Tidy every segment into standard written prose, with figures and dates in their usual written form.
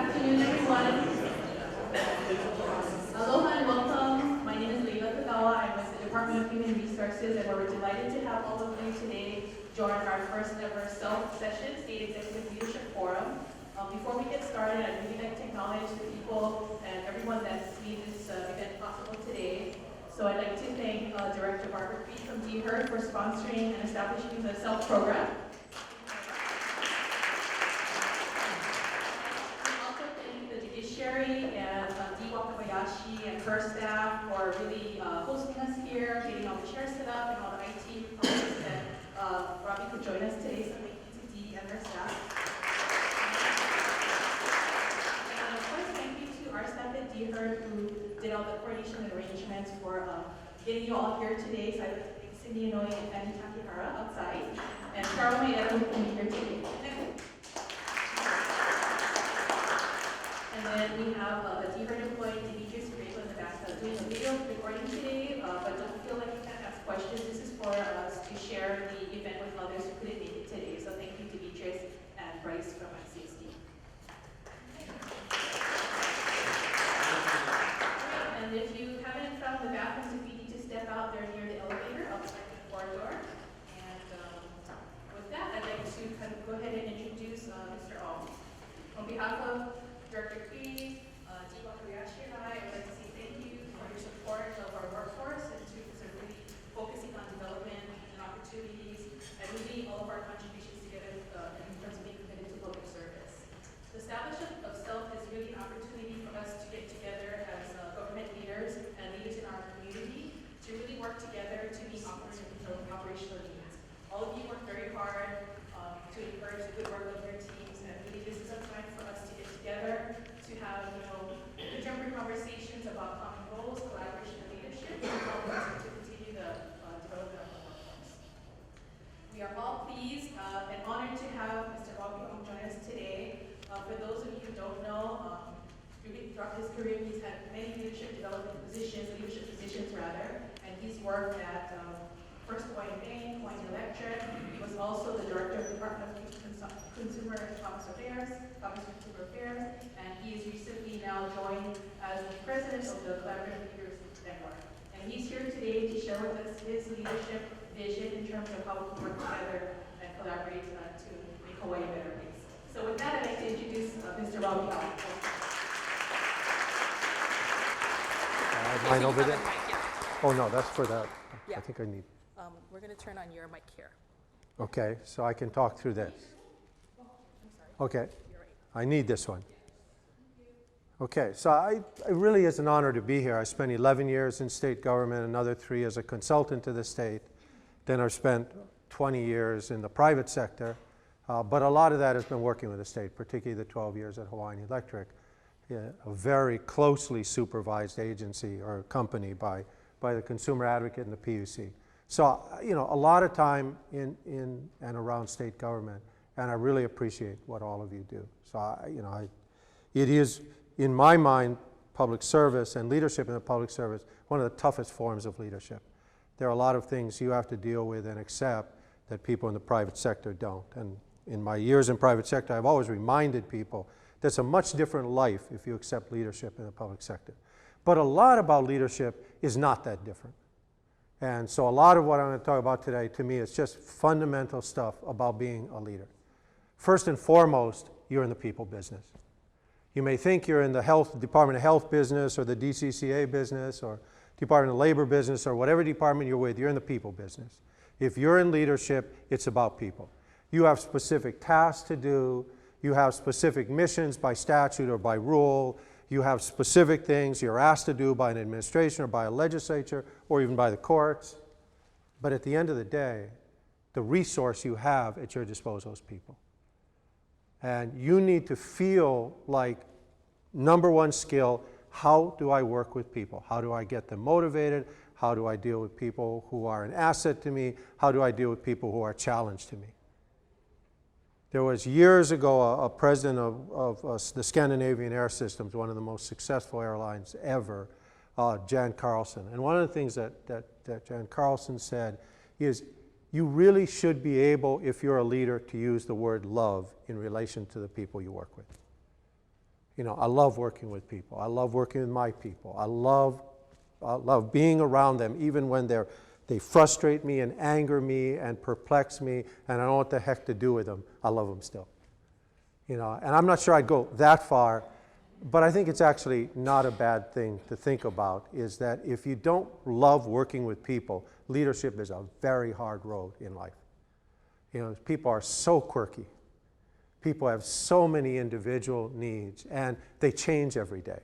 afternoon, everyone. Aloha and welcome. My name is Leila Tagawa. I'm with the Department of Human Resources, and we're delighted to have all of you today join our first ever self-session State Executive Leadership Forum. Before we get started, I'd really like to acknowledge the people and everyone that's made this event possible today. So I'd like to thank Director Barbara Creed from DHRD for sponsoring and establishing the SELF program. Judiciary and and her staff for really hosting us here, getting all the chairs set up and all the IT requirements that Robbie could join us today, so thank you to Dee and her staff. And of course, thank you to our staff at DHRD who did all the coordination and arrangements for getting you all here today. So I'd like to thank Cindy Inouye and Fanny Takihara outside, and Carol Maeda who can be here today. And then we have a DHRD employee, Demetrius Grable, in the back doing a video recording today, but don't feel like you can't ask questions. This is for us to share the event with others who couldn't make it today. So thank you, Demetrius and Bryce from ICSD. And if you haven't found the bathrooms, if you need to step out, they're near the elevator outside the corridor. And with that, I'd like to kind of go ahead and introduce Mr. Alm. On behalf of Director Creed, and I would like to say thank you for your support of our workforce and to really focusing on development and opportunities and really all of our contributions together in terms of being committed to public service. The establishment of SELF is really an opportunity for us to get together as government leaders and leaders in our community to really work together to meet operational needs. All of you work very hard to encourage the good work of your teams, and really this is a time for us to get together to have, contemporary conversations about common goals, collaboration, and leadership to help us to continue the development of the workforce. We are all pleased and honored to have Mr. Robbie Alm join us today. For those of you who don't know, throughout his career, he's had many leadership positions, and he's worked at First Hawaiian Bank, Hawaiian Electric. He was also the director of the Department of Consumer Affairs, and he is recently now joined as the president of the Collaborative Leaders Network. And he's here today to share with us his leadership vision in terms of how we can work together and collaborate to make Hawaii a better place. So with that, I'd like to introduce Mr. Robbie Alm. Mine over there? Oh, no, that's for that. Yeah. I think I need. We're going to turn on your mic here. Okay, so I can talk through this. I'm sorry. Okay, You're right. I need this one. Okay, so it really is an honor to be here. I spent 11 years in state government, another 3 as a consultant to the state. Then I've spent 20 years in the private sector, but a lot of that has been working with the state, particularly the 12 years at Hawaiian Electric, a very closely supervised agency or company by the consumer advocate and the PUC. So, a lot of time in and around state government, and I really appreciate what all of you do. So, it is, in my mind, public service and leadership in the public service, one of the toughest forms of leadership. There are a lot of things you have to deal with and accept that people in the private sector don't. And in my years in private sector, I've always reminded people that's a much different life if you accept leadership in the public sector. But a lot about leadership is not that different. And so a lot of what I'm going to talk about today, to me, is just fundamental stuff about being a leader. First and foremost, you're in the people business. You may think you're in the Department of Health business or the DCCA business or Department of Labor business or whatever department you're with, you're in the people business. If you're in leadership, it's about people. You have specific tasks to do. You have specific missions by statute or by rule. You have specific things you're asked to do by an administration or by a legislature or even by the courts. But at the end of the day, the resource you have at your disposal is people. And you need to feel like, number one skill, how do I work with people? How do I get them motivated? How do I deal with people who are an asset to me? How do I deal with people who are a challenge to me? There was years ago a president of the Scandinavian Air Systems, one of the most successful airlines ever, Jan Carlson. And one of the things that Jan Carlson said is, you really should be able, if you're a leader, to use the word love in relation to the people you work with. I love working with people. I love working with my people. I love being around them, even when they frustrate me and anger me and perplex me, and I don't know what the heck to do with them. I love them still. And I'm not sure I'd go that far, but I think it's actually not a bad thing to think about, is that if you don't love working with people, leadership is a very hard road in life. People are so quirky. People have so many individual needs, and they change every day.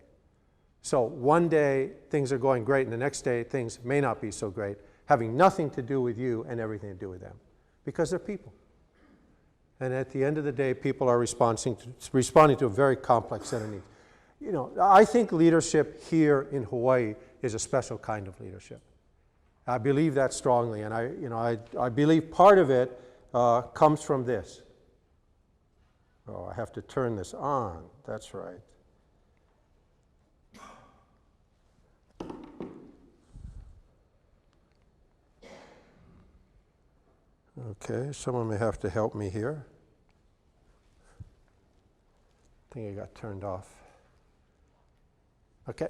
So one day things are going great, and the next day things may not be so great, having nothing to do with you and everything to do with them, because they're people. And at the end of the day, people are responding to a very complex set of needs. I think leadership here in Hawaii is a special kind of leadership. I believe that strongly, and I believe part of it comes from this. Oh, I have to turn this on. That's right. Okay, someone may have to help me here. I think it got turned off. Okay.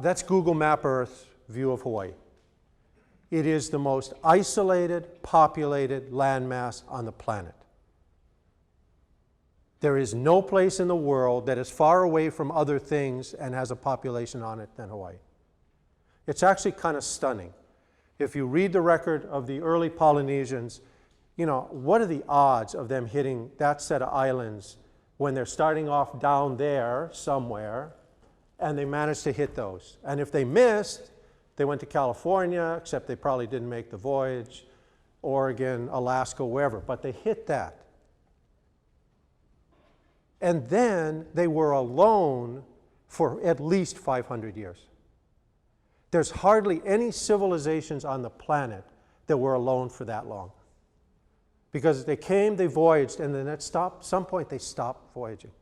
That's Google Map Earth's view of Hawaii. It is the most isolated, populated landmass on the planet. There is no place in the world that is far away from other things and has a population on it than Hawaii. It's actually kind of stunning. If you read the record of the early Polynesians, what are the odds of them hitting that set of islands when they're starting off down there somewhere, and they managed to hit those? And if they missed, they went to California, except they probably didn't make the voyage, Oregon, Alaska, wherever, but they hit that. And then they were alone for at least 500 years. There's hardly any civilizations on the planet that were alone for that long. Because they came, they voyaged, and then at some point they stopped voyaging.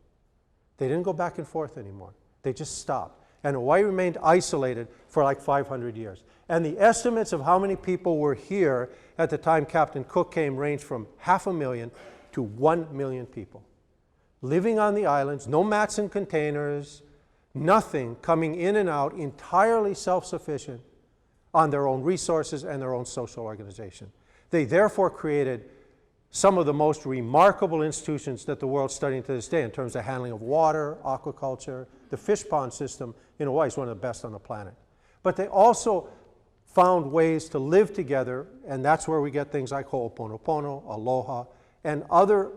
They didn't go back and forth anymore. They just stopped. And Hawaii remained isolated for like 500 years. And the estimates of how many people were here at the time Captain Cook came ranged from 500,000 to 1 million people. Living on the islands, no mats and containers, nothing, coming in and out, entirely self-sufficient on their own resources and their own social organization. They therefore created some of the most remarkable institutions that the world's studying to this day in terms of handling of water, aquaculture. The fish pond system in Hawaii is one of the best on the planet. But they also found ways to live together, and that's where we get things like Ho'oponopono, aloha, and other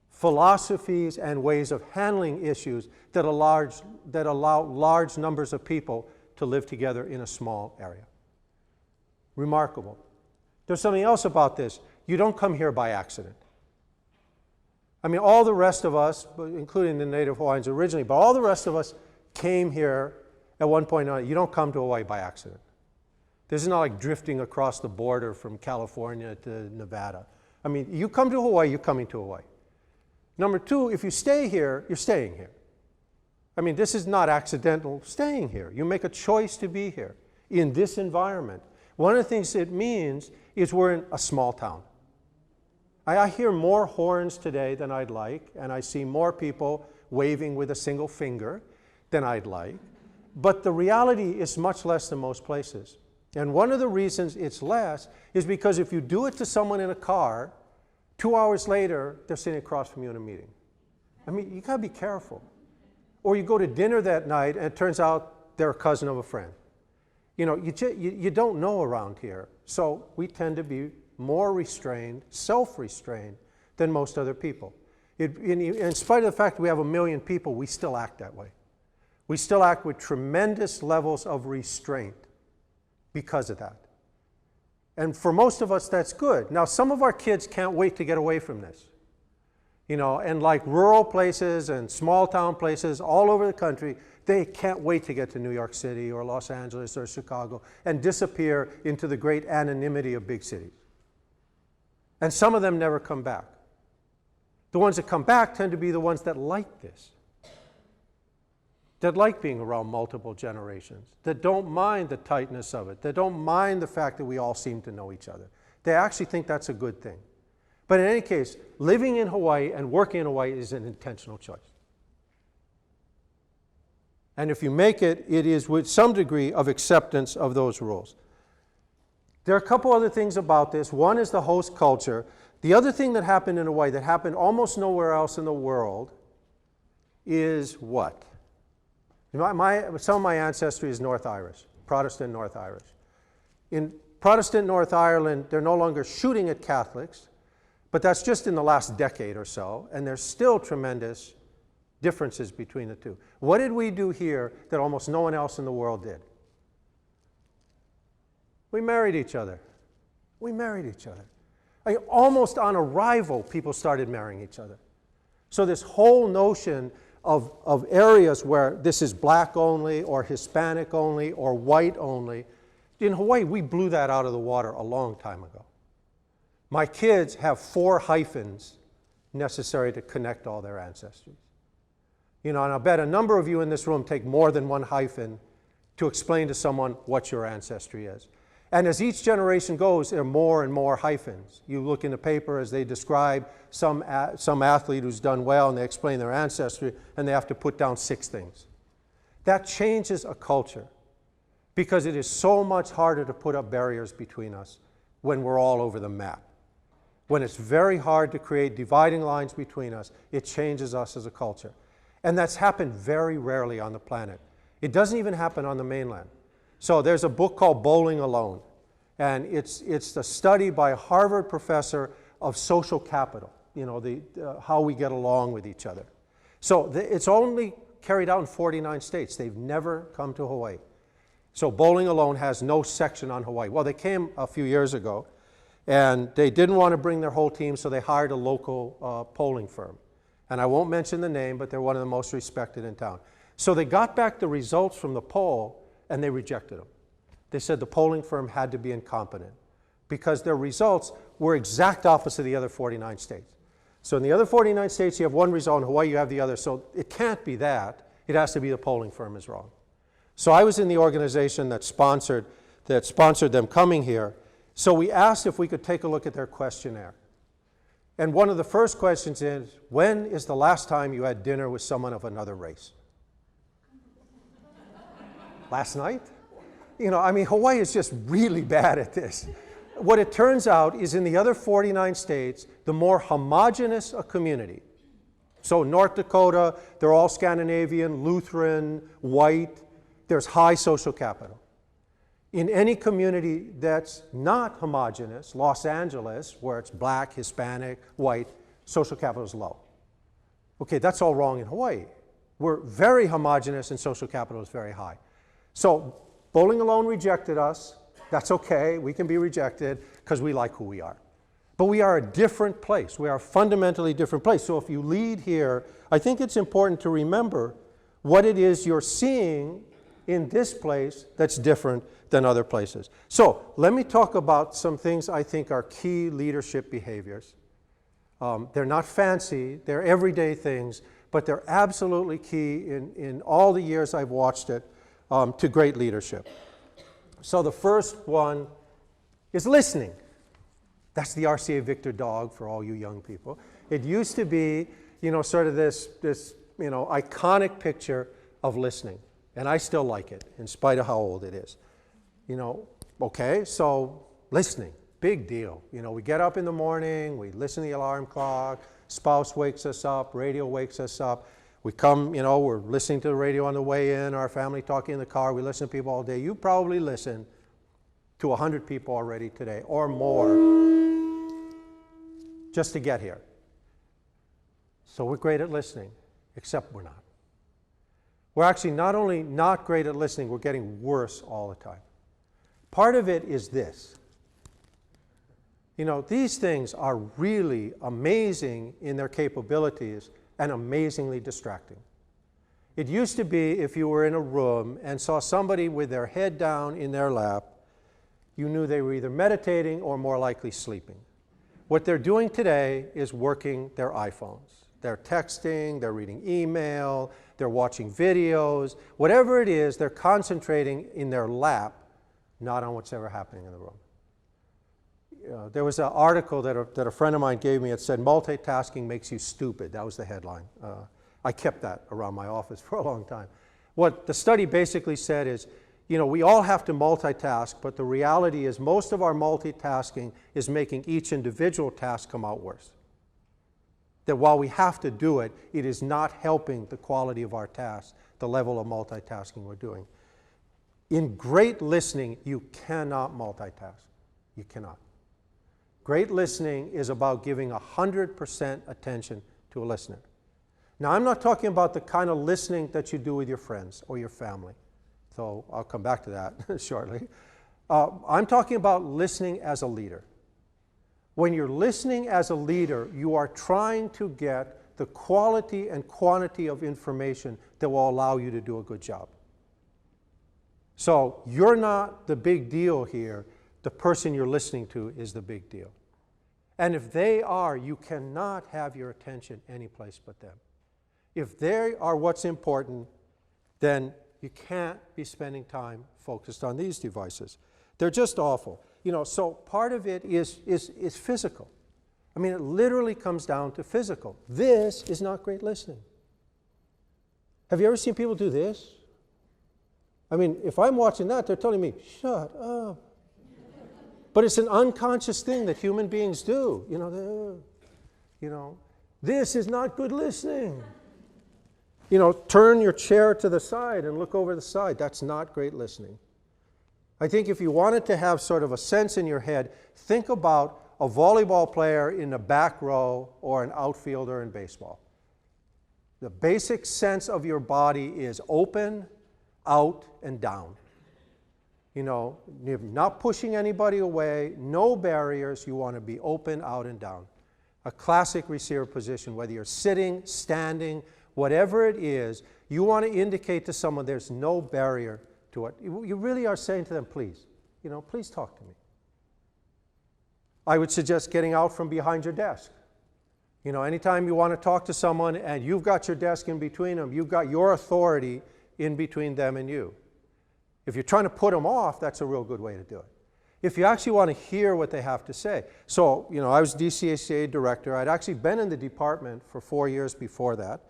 philosophies and ways of handling issues that allow large numbers of people to live together in a small area. Remarkable. There's something else about this. You don't come here by accident. I mean, all the rest of us, including the native Hawaiians originally, but all the rest of us came here at one point. You don't come to Hawaii by accident. This is not like drifting across the border from California to Nevada. I mean, you come to Hawaii, you're coming to Hawaii. Number two, if you stay here, you're staying here. I mean, this is not accidental staying here. You make a choice to be here in this environment. One of the things it means is we're in a small town. I hear more horns today than I'd like, and I see more people waving with a single finger than I'd like. But the reality is much less than most places. And one of the reasons it's less is because if you do it to someone in a car, 2 hours later, they're sitting across from you in a meeting. I mean, you gotta be careful. Or you go to dinner that night, and it turns out they're a cousin of a friend. You don't know around here. So we tend to be more restrained, self-restrained, than most other people. In spite of the fact that we have 1 million people, we still act that way. We still act with tremendous levels of restraint because of that. And for most of us, that's good. Now, some of our kids can't wait to get away from this. And like rural places and small town places all over the country, they can't wait to get to New York City or Los Angeles or Chicago and disappear into the great anonymity of big cities. And some of them never come back. The ones that come back tend to be the ones that like this. that like being around multiple generations, that don't mind the tightness of it, that don't mind the fact that we all seem to know each other. They actually think that's a good thing. But in any case, living in Hawaii and working in Hawaii is an intentional choice. And if you make it, it is with some degree of acceptance of those rules. There are a couple other things about this. One is the host culture. The other thing that happened in Hawaii that happened almost nowhere else in the world is what? Some of my ancestry is North Irish, Protestant North Irish. In Protestant North Ireland, they're no longer shooting at Catholics, but that's just in the last decade or so, and there's still tremendous differences between the two. What did we do here that almost no one else in the world did? We married each other. We married each other. Almost on arrival, people started marrying each other. So this whole notion of areas where this is black only or Hispanic only or white only, in Hawaii, we blew that out of the water a long time ago. My kids have 4 hyphens necessary to connect all their ancestries. And I bet a number of you in this room take more than 1 hyphen to explain to someone what your ancestry is. And as each generation goes, there are more and more hyphens. You look in the paper as they describe some athlete who's done well, and they explain their ancestry, and they have to put down 6 things. That changes a culture because it is so much harder to put up barriers between us when we're all over the map. When it's very hard to create dividing lines between us, it changes us as a culture. And that's happened very rarely on the planet. It doesn't even happen on the mainland. So there's a book called Bowling Alone, and it's the study by a Harvard professor of social capital, how we get along with each other. So it's only carried out in 49 states. They've never come to Hawaii. So Bowling Alone has no section on Hawaii. Well, they came a few years ago, and they didn't want to bring their whole team, so they hired a local polling firm. And I won't mention the name, but they're one of the most respected in town. So they got back the results from the poll, and they rejected them. They said the polling firm had to be incompetent because their results were exact opposite of the other 49 states. So in the other 49 states, you have one result. In Hawaii, you have the other. So it can't be that. It has to be the polling firm is wrong. So I was in the organization that sponsored them coming here. So we asked if we could take a look at their questionnaire. And one of the first questions is, when is the last time you had dinner with someone of another race? Last night? Hawaii is just really bad at this. What it turns out is in the other 49 states, the more homogeneous a community. So North Dakota, they're all Scandinavian, Lutheran, white. There's high social capital. In any community that's not homogeneous, Los Angeles, where it's black, Hispanic, white, social capital is low. Okay, that's all wrong in Hawaii. We're very homogeneous and social capital is very high. So Bowling Alone rejected us. That's okay. We can be rejected because we like who we are. But we are a different place. We are a fundamentally different place. So if you lead here, I think it's important to remember what it is you're seeing in this place that's different than other places. So let me talk about some things I think are key leadership behaviors. They're not fancy. They're everyday things, but they're absolutely key in all the years I've watched it. To great leadership. So the first one is listening. That's the RCA Victor dog for all you young people. It used to be, sort of this iconic picture of listening. And I still like it, in spite of how old it is. Okay, so listening, big deal. We get up in the morning, we listen to the alarm clock, spouse wakes us up, radio wakes us up. We come, we're listening to the radio on the way in, our family talking in the car, we listen to people all day. You probably listen to 100 people already today, or more, just to get here. So we're great at listening, except we're not. We're actually not only not great at listening, we're getting worse all the time. Part of it is this. These things are really amazing in their capabilities, and amazingly distracting. It used to be if you were in a room and saw somebody with their head down in their lap, you knew they were either meditating or more likely sleeping. What they're doing today is working their iPhones. They're texting, they're reading email, they're watching videos. Whatever it is, they're concentrating in their lap, not on what's ever happening in the room. There was an article that a friend of mine gave me. It said, multitasking makes you stupid. That was the headline. I kept that around my office for a long time. What the study basically said is, we all have to multitask, but the reality is most of our multitasking is making each individual task come out worse. That while we have to do it, it is not helping the quality of our task, the level of multitasking we're doing. In great listening, you cannot multitask. You cannot. Great listening is about giving 100% attention to a listener. Now, I'm not talking about the kind of listening that you do with your friends or your family, so I'll come back to that shortly. I'm talking about listening as a leader. When you're listening as a leader, you are trying to get the quality and quantity of information that will allow you to do a good job. So you're not the big deal here. The person you're listening to is the big deal. And if they are, you cannot have your attention anyplace but them. If they are what's important, then you can't be spending time focused on these devices. They're just awful. So part of it is physical. I mean, it literally comes down to physical. This is not great listening. Have you ever seen people do this? I mean, if I'm watching that, they're telling me, shut up. But it's an unconscious thing that human beings do. This is not good listening. Turn your chair to the side and look over the side. That's not great listening. I think if you wanted to have sort of a sense in your head, think about a volleyball player in the back row or an outfielder in baseball. The basic sense of your body is open, out, and down. You're not pushing anybody away, no barriers. You want to be open, out, and down. A classic receiver position, whether you're sitting, standing, whatever it is, you want to indicate to someone there's no barrier to it. You really are saying to them, please, please talk to me. I would suggest getting out from behind your desk. Anytime you want to talk to someone and you've got your desk in between them, you've got your authority in between them and you. If you're trying to put them off, that's a real good way to do it. If you actually want to hear what they have to say. So, I was DCACA director. I'd actually been in the department for 4 years before that.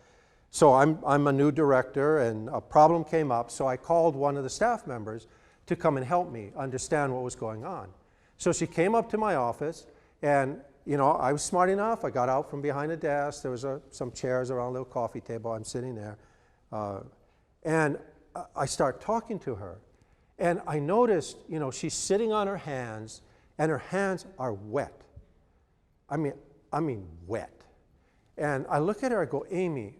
So I'm a new director, and a problem came up, so I called one of the staff members to come and help me understand what was going on. So she came up to my office, and I was smart enough. I got out from behind the desk. There was some chairs around a little coffee table. I'm sitting there. And I start talking to her. And I noticed, she's sitting on her hands, and her hands are wet. I mean wet. And I look at her, I go, Amy,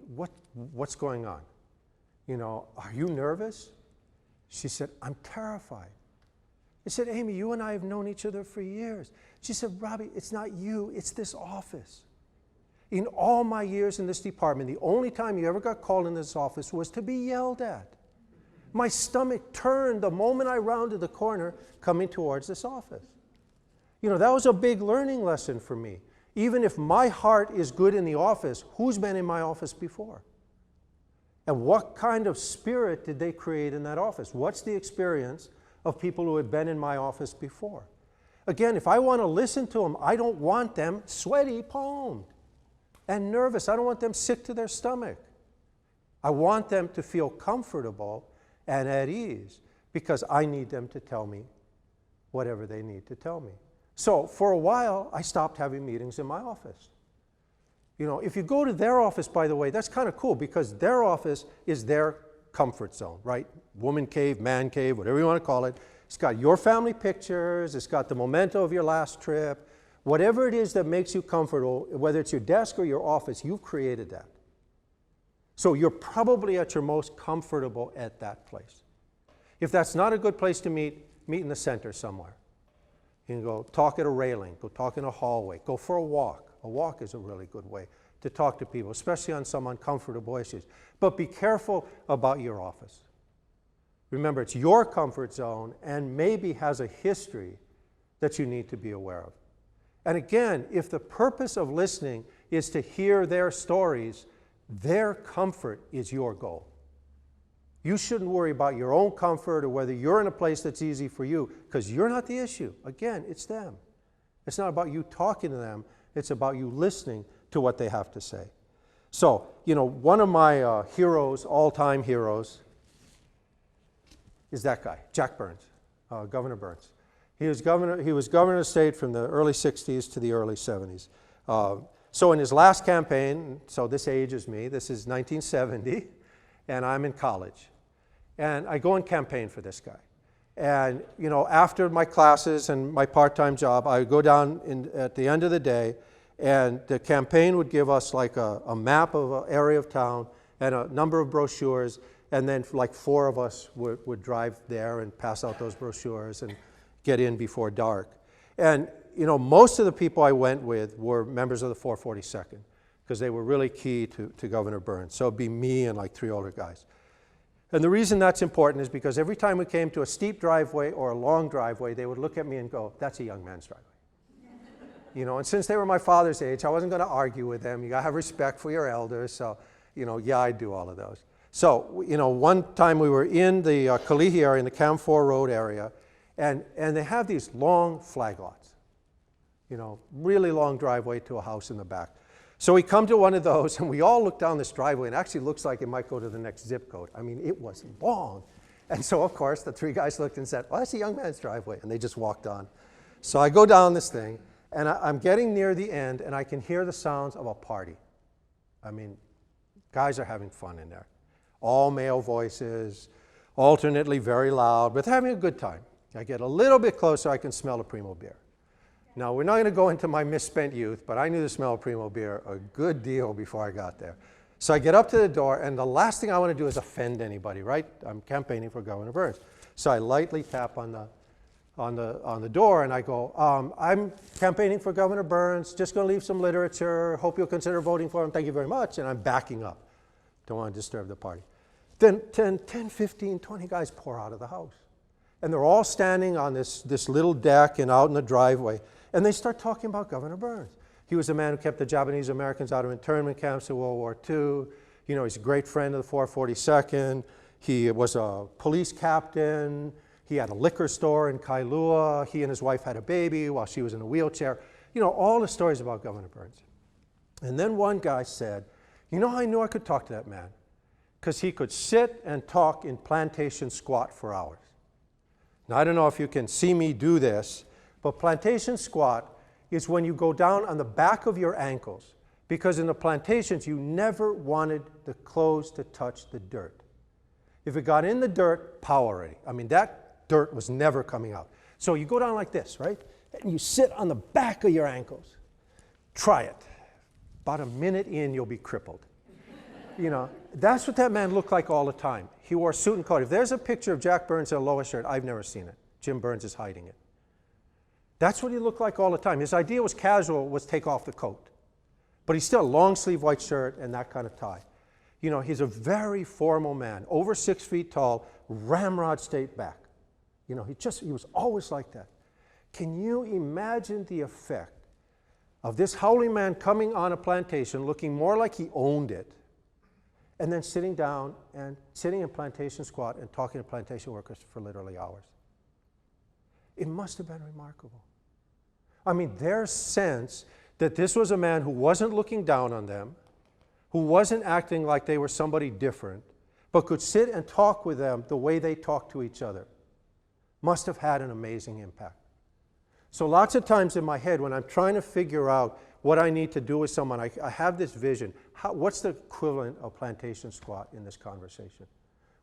what's going on? Are you nervous? She said, I'm terrified. I said, Amy, you and I have known each other for years. She said, Robbie, it's not you, it's this office. In all my years in this department, the only time you ever got called in this office was to be yelled at. My stomach turned the moment I rounded the corner coming towards this office. That was a big learning lesson for me. Even if my heart is good in the office, who's been in my office before? And what kind of spirit did they create in that office? What's the experience of people who had been in my office before? Again, if I want to listen to them, I don't want them sweaty palmed and nervous. I don't want them sick to their stomach. I want them to feel comfortable and at ease because I need them to tell me whatever they need to tell me. So for a while, I stopped having meetings in my office. If you go to their office, by the way, that's kind of cool because their office is their comfort zone, right? Woman cave, man cave, whatever you want to call it. It's got your family pictures. It's got the memento of your last trip. Whatever it is that makes you comfortable, whether it's your desk or your office, you've created that. So you're probably at your most comfortable at that place. If that's not a good place to meet in the center somewhere. You can go talk at a railing, go talk in a hallway, go for a walk. A walk is a really good way to talk to people, especially on some uncomfortable issues. But be careful about your office. Remember, it's your comfort zone and maybe has a history that you need to be aware of. And again, if the purpose of listening is to hear their stories. Their comfort is your goal. You shouldn't worry about your own comfort or whether you're in a place that's easy for you, because you're not the issue. Again, it's them. It's not about you talking to them. It's about you listening to what they have to say. So, one of my heroes, all-time heroes, is that guy, Jack Burns, Governor Burns. He was governor of the state from the early 60s to the early 70s. So in his last campaign, so this ages me, this is 1970, and I'm in college. And I go and campaign for this guy. And, after my classes and my part-time job, I would go down at the end of the day, and the campaign would give us like a map of an area of town and a number of brochures, and then like 4 of us would drive there and pass out those brochures and get in before dark. And, most of the people I went with were members of the 442nd, because they were really key to Governor Burns. So it'd be me and like 3 older guys. And the reason that's important is because every time we came to a steep driveway or a long driveway, they would look at me and go, "That's a young man's driveway." And since they were my father's age, I wasn't going to argue with them. You got to have respect for your elders. So, yeah, I do all of those. So, one time we were in the Kalihi area, in the Cam 4 Road area, and they have these long flag lots. Really long driveway to a house in the back. So we come to one of those, and we all look down this driveway, and it actually looks like it might go to the next zip code. I mean, it was long. And so, of course, the 3 guys looked and said, "Well, that's a young man's driveway," and they just walked on. So I go down this thing, and I'm getting near the end, and I can hear the sounds of a party. I mean, guys are having fun in there. All male voices, alternately very loud, but having a good time. I get a little bit closer, I can smell the Primo beer. Now, we're not going to go into my misspent youth, but I knew the smell of Primo beer a good deal before I got there. So I get up to the door, and the last thing I want to do is offend anybody, right? I'm campaigning for Governor Burns. So I lightly tap on the door, and I go, "I'm campaigning for Governor Burns, just going to leave some literature, hope you'll consider voting for him, thank you very much," and I'm backing up. Don't want to disturb the party. Then 10, 15, 20 guys pour out of the house. And they're all standing on this little deck and out in the driveway. And they start talking about Governor Burns. He was the man who kept the Japanese Americans out of internment camps in World War II. He's a great friend of the 442nd. He was a police captain. He had a liquor store in Kailua. He and his wife had a baby while she was in a wheelchair. All the stories about Governor Burns. And then one guy said, "I knew I could talk to that man, because he could sit and talk in plantation squat for hours." Now, I don't know if you can see me do this, but plantation squat is when you go down on the back of your ankles, because in the plantations, you never wanted the clothes to touch the dirt. If it got in the dirt, pow already. I mean, that dirt was never coming out. So you go down like this, right? And you sit on the back of your ankles. Try it. About a minute in, you'll be crippled. That's what that man looked like all the time. He wore a suit and coat. If there's a picture of Jack Burns in a Lois shirt, I've never seen it. Jim Burns is hiding it. That's what he looked like all the time. His idea was casual, was take off the coat. But he's still a long sleeve white shirt and that kind of tie. He's a very formal man, over 6 feet tall, ramrod straight back. He was always like that. Can you imagine the effect of this howling man coming on a plantation looking more like he owned it, and then sitting down and sitting in plantation squat and talking to plantation workers for literally hours? It must have been remarkable. I mean, their sense that this was a man who wasn't looking down on them, who wasn't acting like they were somebody different, but could sit and talk with them the way they talk to each other, must have had an amazing impact. So lots of times in my head, when I'm trying to figure out what I need to do with someone, I have this vision. What's the equivalent of plantation squat in this conversation?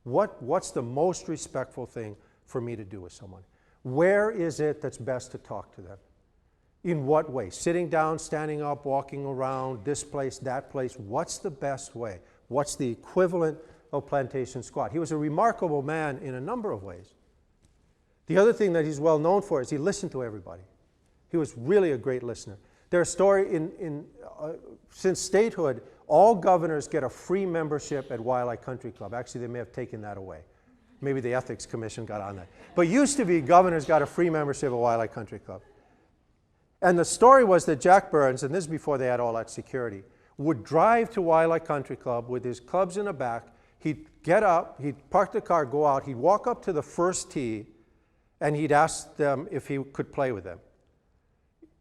What's the most respectful thing for me to do with someone? Where is it that's best to talk to them? In what way? Sitting down, standing up, walking around, this place, that place. What's the best way? What's the equivalent of plantation squat? He was a remarkable man in a number of ways. The other thing that he's well known for is he listened to everybody. He was really a great listener. There's a story since statehood, all governors get a free membership at Waialae Country Club. Actually, they may have taken that away. Maybe the Ethics Commission got on that. But used to be governors got a free membership at Waialae Country Club. And the story was that Jack Burns, and this is before they had all that security, would drive to Wildlife Country Club with his clubs in the back. He'd get up, he'd park the car, go out, he'd walk up to the first tee, and he'd ask them if he could play with them.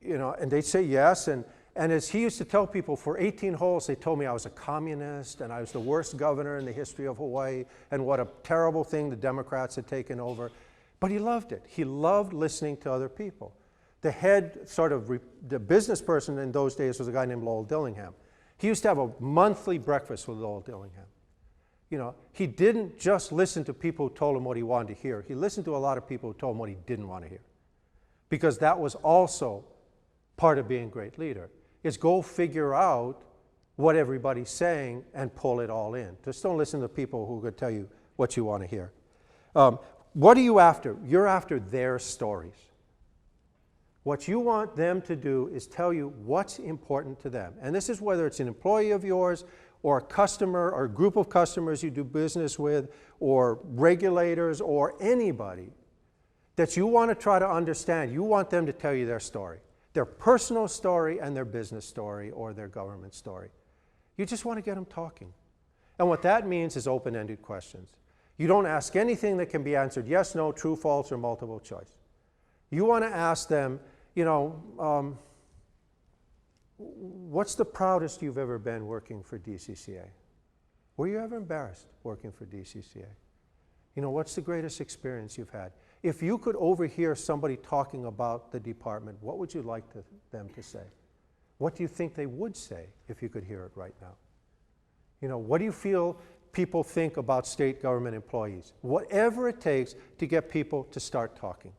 You know, and they'd say yes, and as he used to tell people, for 18 holes, they told me I was a communist, and I was the worst governor in the history of Hawaii, and what a terrible thing the Democrats had taken over. But he loved it. He loved listening to other people. The head the business person in those days was a guy named Lowell Dillingham. He used to have a monthly breakfast with Lowell Dillingham. You know, he didn't just listen to people who told him what he wanted to hear. He listened to a lot of people who told him what he didn't want to hear. Because that was also part of being a great leader, is go figure out what everybody's saying and pull it all in. Just don't listen to people who could tell you what you want to hear. What are you after? You're after their stories. What you want them to do is tell you what's important to them. And this is whether it's an employee of yours or a customer or a group of customers you do business with or regulators or anybody that you want to try to understand. You want them to tell you their story, their personal story and their business story or their government story. You just want to get them talking. And what that means is open-ended questions. You don't ask anything that can be answered yes, no, true, false, or multiple choice. You want to ask them, you know, what's the proudest you've ever been working for DCCA? Were you ever embarrassed working for DCCA? You know, what's the greatest experience you've had? If you could overhear somebody talking about the department, what would you like them to say? What do you think they would say if you could hear it right now? You know, what do you feel people think about state government employees? Whatever it takes to get people to start talking.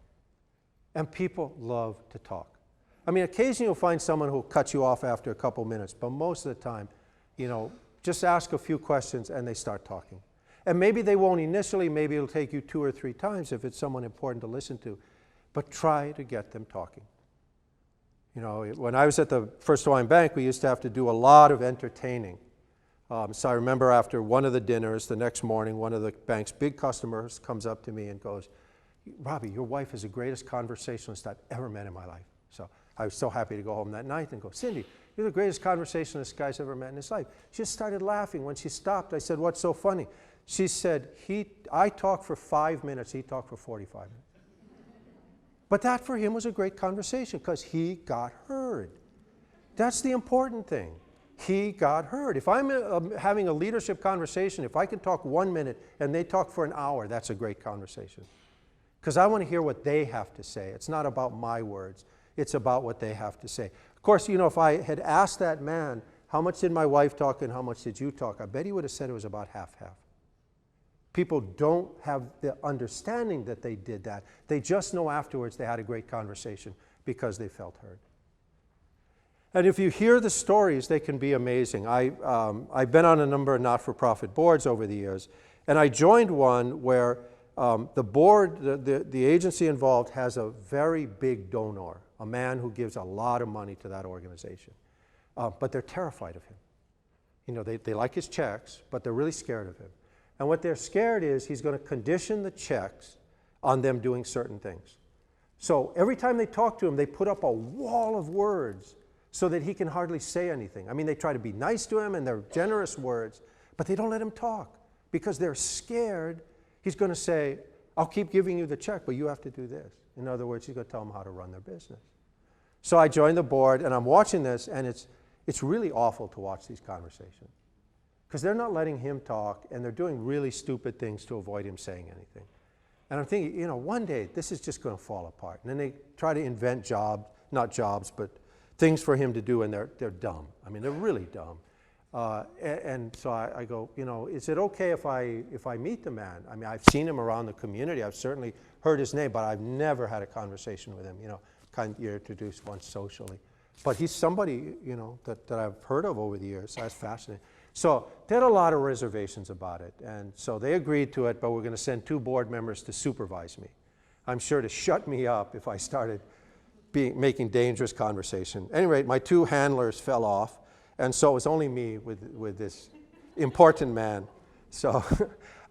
And people love to talk. I mean, occasionally you'll find someone who'll cut you off after a couple minutes, but most of the time, you know, just ask a few questions and they start talking. And maybe they won't initially, maybe it'll take you 2 or 3 times if it's someone important to listen to, but try to get them talking. You know, when I was at the First Hawaiian Bank, we used to have to do a lot of entertaining. So I remember after one of the dinners, the next morning, one of the bank's big customers comes up to me and goes, "Robbie, your wife is the greatest conversationalist I've ever met in my life." So I was so happy to go home that night and go, "Cindy, you're the greatest conversationalist this guy's ever met in his life." She just started laughing. When she stopped, I said, "What's so funny?" She said, I talked for 5 minutes, he talked for 45 minutes. But that for him was a great conversation because he got heard. That's the important thing. He got heard. If I'm having a leadership conversation, if I can talk 1 minute and they talk for an hour, that's a great conversation. Because I want to hear what they have to say. It's not about my words. It's about what they have to say. Of course, you know, if I had asked that man, how much did my wife talk and how much did you talk? I bet he would have said it was about half-half. People don't have the understanding that they did that. They just know afterwards they had a great conversation because they felt heard. And if you hear the stories, they can be amazing. I've been on a number of not-for-profit boards over the years, and I joined one where the board, the agency involved has a very big donor, a man who gives a lot of money to that organization. But they're terrified of him. You know, they like his checks, but they're really scared of him. And what they're scared is he's going to condition the checks on them doing certain things. So every time they talk to him, they put up a wall of words so that he can hardly say anything. I mean, they try to be nice to him and they're generous words, but they don't let him talk because they're scared he's going to say, "I'll keep giving you the check, but you have to do this." In other words, he's going to tell them how to run their business. So I joined the board, and I'm watching this, and it's really awful to watch these conversations because they're not letting him talk, and they're doing really stupid things to avoid him saying anything. And I'm thinking, you know, one day this is just going to fall apart. And then they try to invent not jobs, but things for him to do, and they're dumb. I mean, they're really dumb. And so I go, you know, is it okay if I meet the man? I mean, I've seen him around the community. I've certainly heard his name, but I've never had a conversation with him, you know, kind of introduced once socially. But he's somebody, you know, that I've heard of over the years. That's fascinating. So they had a lot of reservations about it. And so they agreed to it, but we're going to send 2 board members to supervise me. I'm sure to shut me up if I started making dangerous conversation. At any rate, my 2 handlers fell off. And so it was only me with this important man. So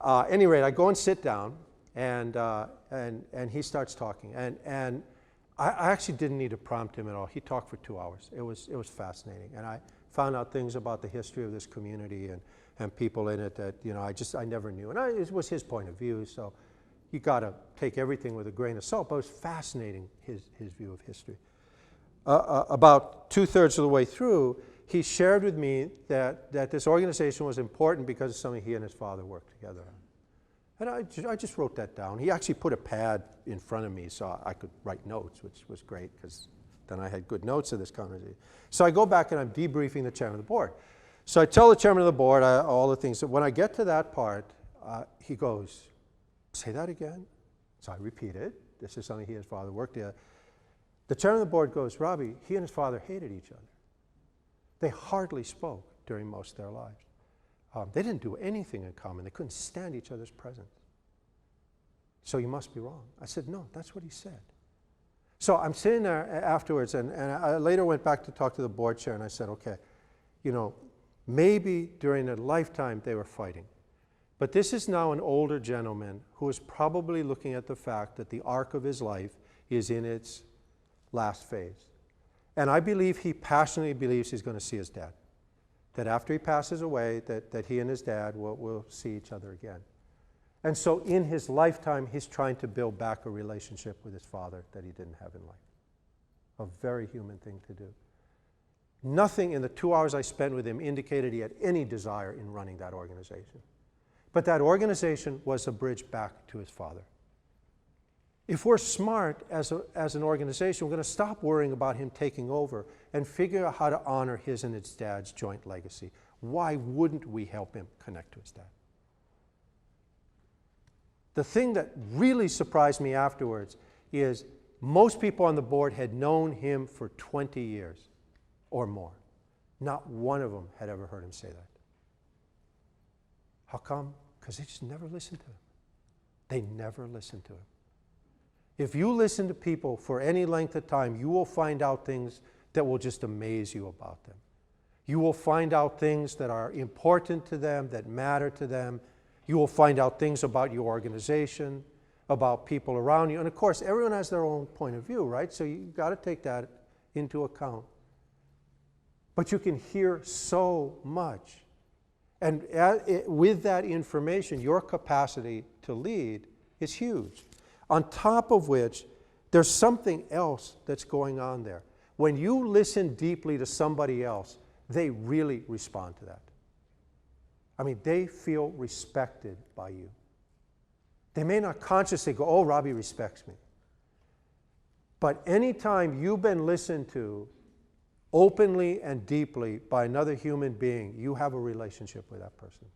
at any rate, I go and sit down, and he starts talking. And I actually didn't need to prompt him at all. He talked for 2 hours. It was fascinating. And I found out things about the history of this community and people in it that, I never knew. And it was his point of view, so you got to take everything with a grain of salt. But it was fascinating, his view of history. About 2/3 of the way through, he shared with me that this organization was important because of something he and his father worked together on. And I just wrote that down. He actually put a pad in front of me so I could write notes, which was great because then I had good notes of this conversation. So I go back and I'm debriefing the chairman of the board. So I tell the chairman of the board all the things. When I get to that part, he goes, "Say that again." So I repeat it. This is something he and his father worked together. The chairman of the board goes, "Robbie, he and his father hated each other. They hardly spoke during most of their lives. They didn't do anything in common. They couldn't stand each other's presence. So you must be wrong." I said, "No, that's what he said." So I'm sitting there afterwards, and I later went back to talk to the board chair, and I said, "Okay, maybe during a lifetime they were fighting. But this is now an older gentleman who is probably looking at the fact that the arc of his life is in its last phase. And I believe he passionately believes he's going to see his dad. That after he passes away, that he and his dad will see each other again. And so in his lifetime, he's trying to build back a relationship with his father that he didn't have in life. A very human thing to do. Nothing in the 2 hours I spent with him indicated he had any desire in running that organization. But that organization was a bridge back to his father. If we're smart as an organization, we're going to stop worrying about him taking over and figure out how to honor his and his dad's joint legacy. Why wouldn't we help him connect to his dad? The thing that really surprised me afterwards is most people on the board had known him for 20 years or more. Not one of them had ever heard him say that. How come? Because they just never listened to him. They never listened to him. If you listen to people for any length of time, you will find out things that will just amaze you about them. You will find out things that are important to them, that matter to them. You will find out things about your organization, about people around you. And of course, everyone has their own point of view, right? So you've got to take that into account. But you can hear so much. And with that information, your capacity to lead is huge. On top of which, there's something else that's going on there. When you listen deeply to somebody else, they really respond to that. I mean, they feel respected by you. They may not consciously go, "Oh, Robbie respects me." But anytime you've been listened to openly and deeply by another human being, you have a relationship with that person.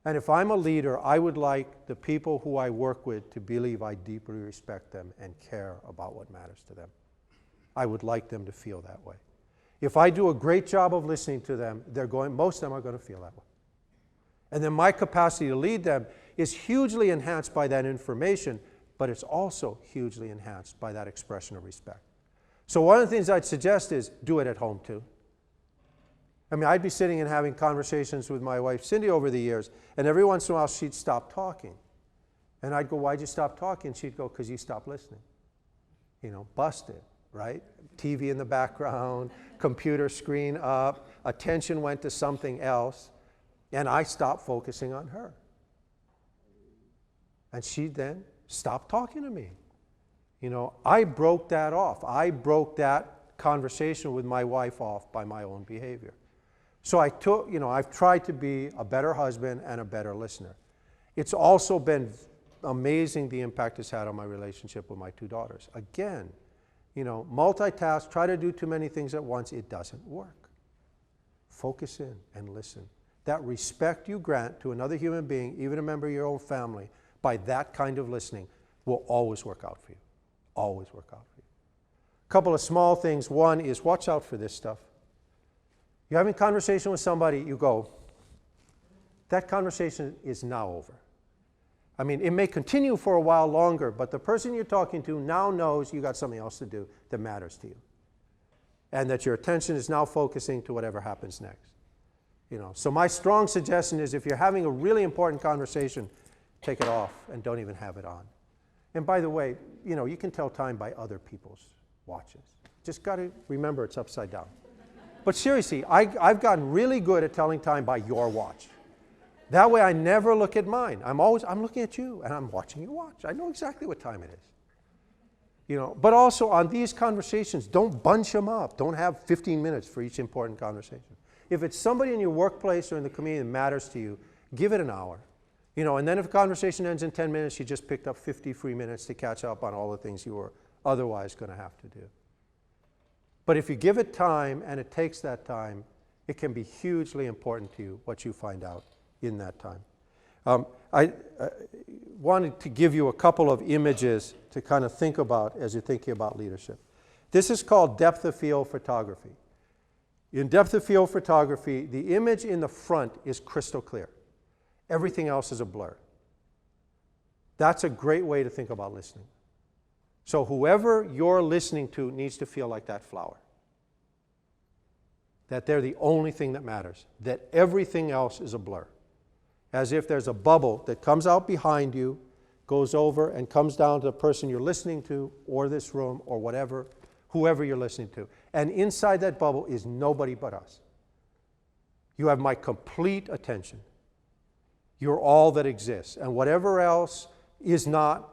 And if I'm a leader, I would like the people who I work with to believe I deeply respect them and care about what matters to them. I would like them to feel that way. If I do a great job of listening to them, most of them are going to feel that way. And then my capacity to lead them is hugely enhanced by that information, but it's also hugely enhanced by that expression of respect. So one of the things I'd suggest is do it at home too. I mean, I'd be sitting and having conversations with my wife, Cindy, over the years, and every once in a while she'd stop talking. And I'd go, "Why'd you stop talking?" She'd go, "Because you stopped listening." Busted, right? TV in the background, computer screen up, attention went to something else, and I stopped focusing on her. And she then stopped talking to me. I broke that off. I broke that conversation with my wife off by my own behavior. So I've tried to be a better husband and a better listener. It's also been amazing the impact it's had on my relationship with my two daughters. Again, multitask, try to do too many things at once, it doesn't work. Focus in and listen. That respect you grant to another human being, even a member of your own family, by that kind of listening will always work out for you. Always work out for you. A couple of small things. One is watch out for this stuff. You're having a conversation with somebody, you go, that conversation is now over. I mean, it may continue for a while longer, but the person you're talking to now knows you got something else to do that matters to you. And that your attention is now focusing to whatever happens next. So my strong suggestion is if you're having a really important conversation, take it off and don't even have it on. And by the way, you know, you can tell time by other people's watches. Just got to remember it's upside down. But seriously, I've gotten really good at telling time by your watch. That way I never look at mine. I'm looking at you and I'm watching your watch. I know exactly what time it is. You know, but also on these conversations, don't bunch them up. Don't have 15 minutes for each important conversation. If it's somebody in your workplace or in the community that matters to you, give it an hour. You know, and then if the conversation ends in 10 minutes, you just picked up 50 free minutes to catch up on all the things you were otherwise going to have to do. But if you give it time and it takes that time, it can be hugely important to you what you find out in that time. I wanted to give you a couple of images to kind of think about as you're thinking about leadership. This is called depth of field photography. In depth of field photography, the image in the front is crystal clear. Everything else is a blur. That's a great way to think about listening. So whoever you're listening to needs to feel like that flower. That they're the only thing that matters. That everything else is a blur. As if there's a bubble that comes out behind you, goes over and comes down to the person you're listening to, or this room, or whatever, whoever you're listening to. And inside that bubble is nobody but us. You have my complete attention. You're all that exists. And whatever else is not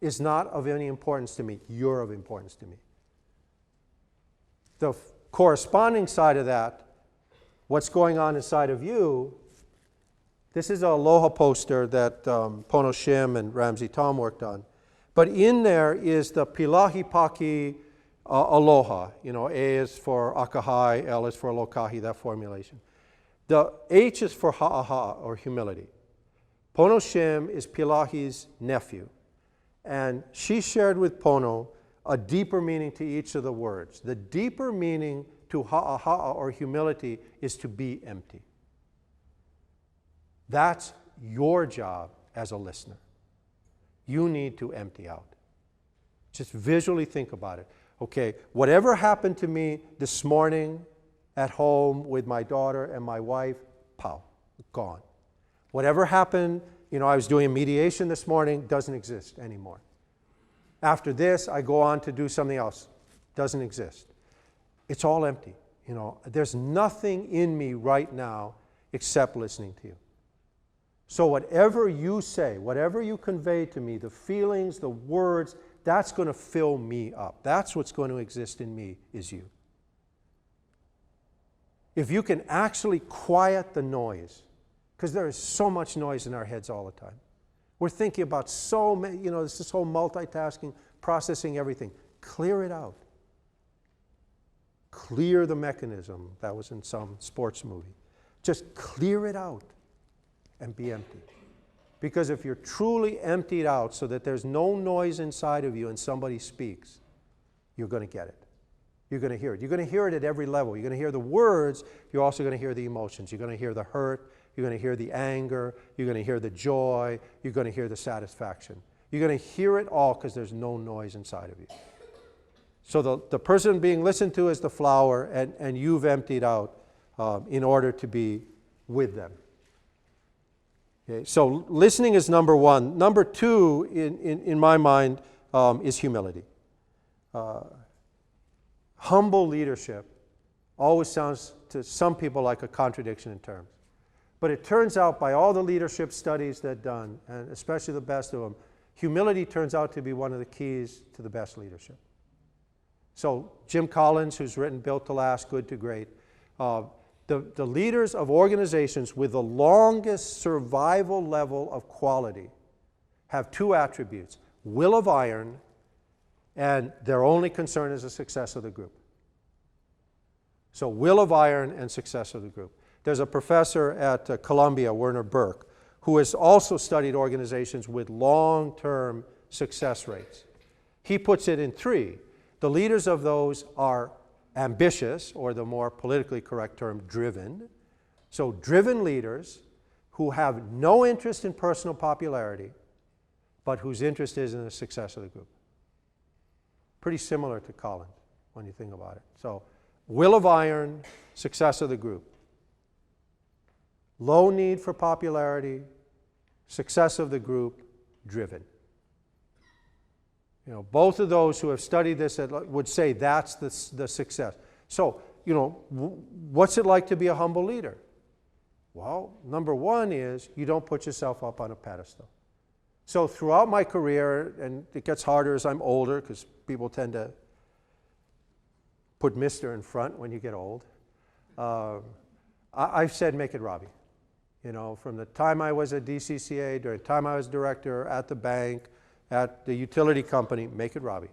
of any importance to me, you're of importance to me. The corresponding side of that, what's going on inside of you, this is an aloha poster that Pono Shim and Ramsey Tom worked on. But in there is the pilahi paki aloha. You know, A is for akahai, L is for lokahi, that formulation. The H is for ha'aha, or humility. Pono Shim is Pilahi's nephew. And she shared with Pono a deeper meaning to each of the words. The deeper meaning to ha'aha, or humility, is to be empty. That's your job as a listener. You need to empty out. Just visually think about it. Okay, whatever happened to me this morning at home with my daughter and my wife, pow, gone. Whatever happened, you know, I was doing mediation this morning, doesn't exist anymore. After this, I go on to do something else, doesn't exist. It's all empty. You know, there's nothing in me right now except listening to you. So whatever you say, whatever you convey to me, the feelings, the words, that's going to fill me up. That's what's going to exist in me, is you. If you can actually quiet the noise, because there is so much noise in our heads all the time. We're thinking about so many, you know, this whole multitasking, processing everything. Clear it out. Clear the mechanism. That was in some sports movie. Just clear it out and be empty. Because if you're truly emptied out so that there's no noise inside of you and somebody speaks, you're going to get it. You're going to hear it. You're going to hear it at every level. You're going to hear the words. You're also going to hear the emotions. You're going to hear the hurt. You're going to hear the anger. You're going to hear the joy. You're going to hear the satisfaction. You're going to hear it all because there's no noise inside of you. So the person being listened to is the flower, and you've emptied out in order to be with them. Okay, so listening is number one. Number two, in my mind, is humility. Humble leadership always sounds to some people like a contradiction in terms. But it turns out by all the leadership studies that are done, and especially the best of them, humility turns out to be one of the keys to the best leadership. So Jim Collins, who's written Built to Last, Good to Great, the leaders of organizations with the longest survival level of quality have two attributes: will of iron, and their only concern is the success of the group. So will of iron and success of the group. There's a professor at Columbia, Werner Burke, who has also studied organizations with long-term success rates. He puts it in three. The leaders of those are ambitious, or the more politically correct term, driven. So driven leaders who have no interest in personal popularity, but whose interest is in the success of the group. Pretty similar to Collins when you think about it. So will of iron, success of the group. Low need for popularity, success of the group, driven. You know, both of those who have studied this would say that's the success. So, you know, what's it like to be a humble leader? Well, number one is you don't put yourself up on a pedestal. So throughout my career, and it gets harder as I'm older because people tend to put Mr. in front when you get old, I've said make it Robbie. You know, from the time I was at DCCA, during the time I was director at the bank, at the utility company, make it Robbie.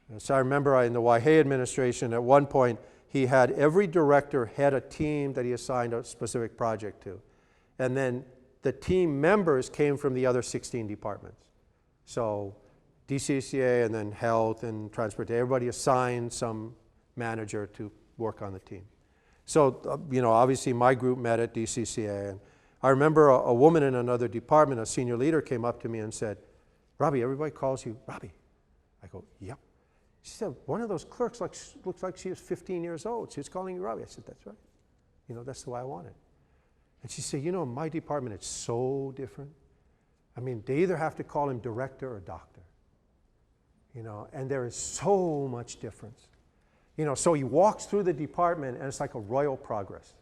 And so I remember in the Waihee administration, at one point, he had every director had a team that he assigned a specific project to. And then the team members came from the other 16 departments. So DCCA and then health and transport, everybody assigned some manager to work on the team. So, you know, obviously my group met at DCCA, and I remember a woman in another department, a senior leader, came up to me and said, Robbie, everybody calls you Robbie. I go, yep. She said, one of those clerks looks like she was 15 years old. She was calling you Robbie. I said, that's right. You know, that's the way I want it. And she said, you know, in my department, it's so different. I mean, they either have to call him director or doctor. You know, and there is so much difference. You know, so he walks through the department and it's like a royal progress.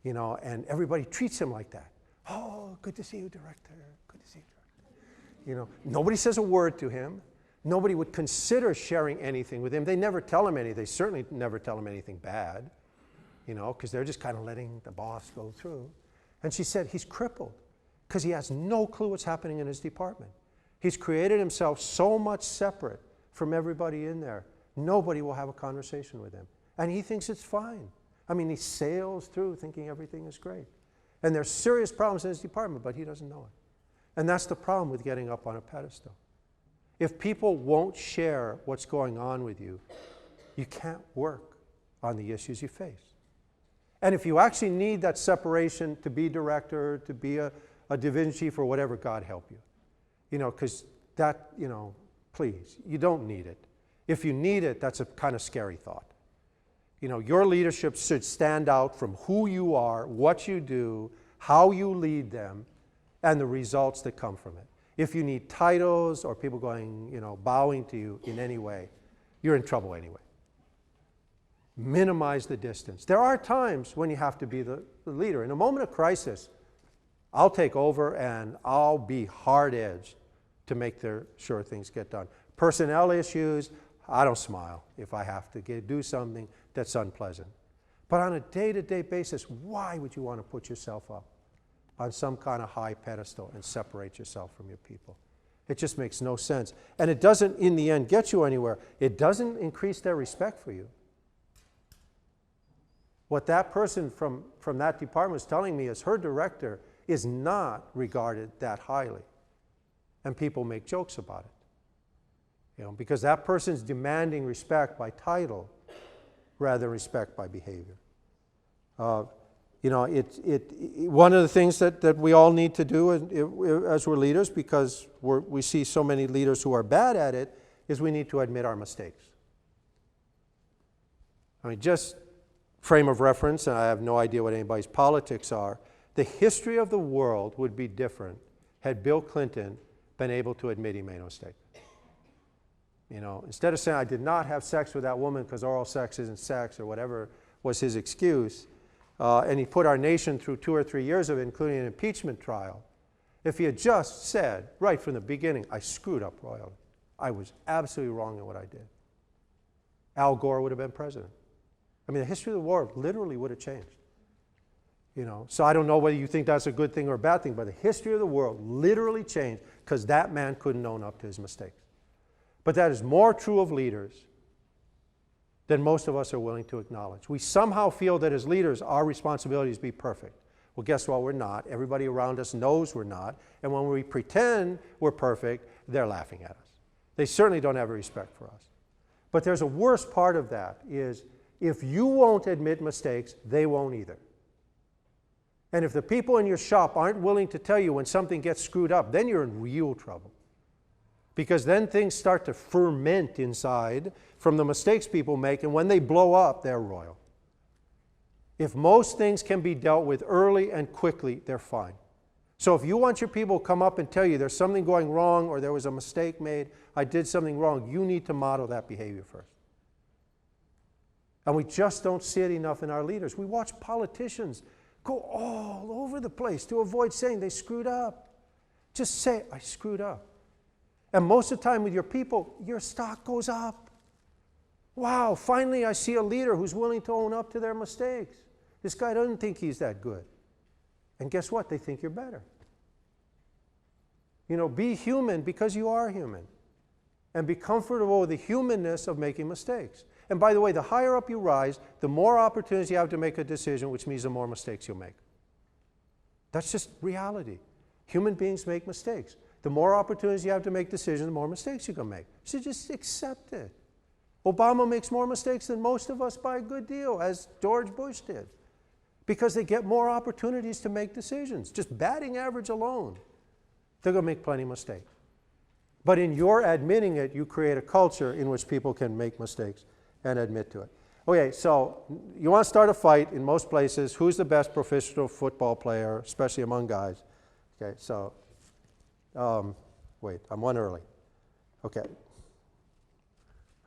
You know, and everybody treats him like that. Oh, good to see you, director. Good to see you, director. You know, nobody says a word to him. Nobody would consider sharing anything with him. They never tell him anything. They certainly never tell him anything bad, you know, because they're just kind of letting the boss go through. And she said he's crippled because he has no clue what's happening in his department. He's created himself so much separate from everybody in there. Nobody will have a conversation with him. And he thinks it's fine. I mean, he sails through thinking everything is great. And there's serious problems in his department, but he doesn't know it. And that's the problem with getting up on a pedestal. If people won't share what's going on with you, you can't work on the issues you face. And if you actually need that separation to be director, to be a division chief or whatever, God help you. You know, because that, you know, please, you don't need it. If you need it, that's a kind of scary thought. You know, your leadership should stand out from who you are, what you do, how you lead them, and the results that come from it. If you need titles or people going, you know, bowing to you in any way, you're in trouble anyway. Minimize the distance. There are times when you have to be the leader. In a moment of crisis, I'll take over and I'll be hard-edged to make sure things get done. Personnel issues, I don't smile if I have to do something that's unpleasant. But on a day-to-day basis, why would you want to put yourself up on some kind of high pedestal and separate yourself from your people? It just makes no sense. And it doesn't, in the end, get you anywhere. It doesn't increase their respect for you. What that person from that department was telling me is her director is not regarded that highly. And people make jokes about it. You know, because that person's demanding respect by title rather than respect by behavior. You know, one of the things that we all need to do as we're leaders, because we see so many leaders who are bad at it, is we need to admit our mistakes. I mean, just frame of reference, and I have no idea what anybody's politics are, the history of the world would be different had Bill Clinton been able to admit he made a mistake. You know, instead of saying, I did not have sex with that woman because oral sex isn't sex, or whatever was his excuse, and he put our nation through 2 or 3 years of it, including an impeachment trial. If he had just said, right from the beginning, I screwed up royally. I was absolutely wrong in what I did. Al Gore would have been president. I mean, the history of the world literally would have changed. You know, so I don't know whether you think that's a good thing or a bad thing, but the history of the world literally changed because that man couldn't own up to his mistakes. But that is more true of leaders than most of us are willing to acknowledge. We somehow feel that as leaders, our responsibility is to be perfect. Well, guess what? We're not. Everybody around us knows we're not. And when we pretend we're perfect, they're laughing at us. They certainly don't have a respect for us. But there's a worse part of that is if you won't admit mistakes, they won't either. And if the people in your shop aren't willing to tell you when something gets screwed up, then you're in real trouble. Because then things start to ferment inside from the mistakes people make, and when they blow up, they're royal. If most things can be dealt with early and quickly, they're fine. So if you want your people to come up and tell you there's something going wrong or there was a mistake made, I did something wrong, you need to model that behavior first. And we just don't see it enough in our leaders. We watch politicians go all over the place to avoid saying they screwed up. Just say, I screwed up. And most of the time with your people, your stock goes up. Wow, finally I see a leader who's willing to own up to their mistakes. This guy doesn't think he's that good. And guess what? They think you're better. You know, be human because you are human. And be comfortable with the humanness of making mistakes. And by the way, the higher up you rise, the more opportunities you have to make a decision, which means the more mistakes you'll make. That's just reality. Human beings make mistakes. The more opportunities you have to make decisions, the more mistakes you can make. So just accept it. Obama makes more mistakes than most of us by a good deal, as George Bush did. Because they get more opportunities to make decisions. Just batting average alone, they're going to make plenty of mistakes. But in your admitting it, you create a culture in which people can make mistakes and admit to it. Okay, so you want to start a fight in most places. Who's the best professional football player, especially among guys? Okay, so, wait, I'm one early. Okay.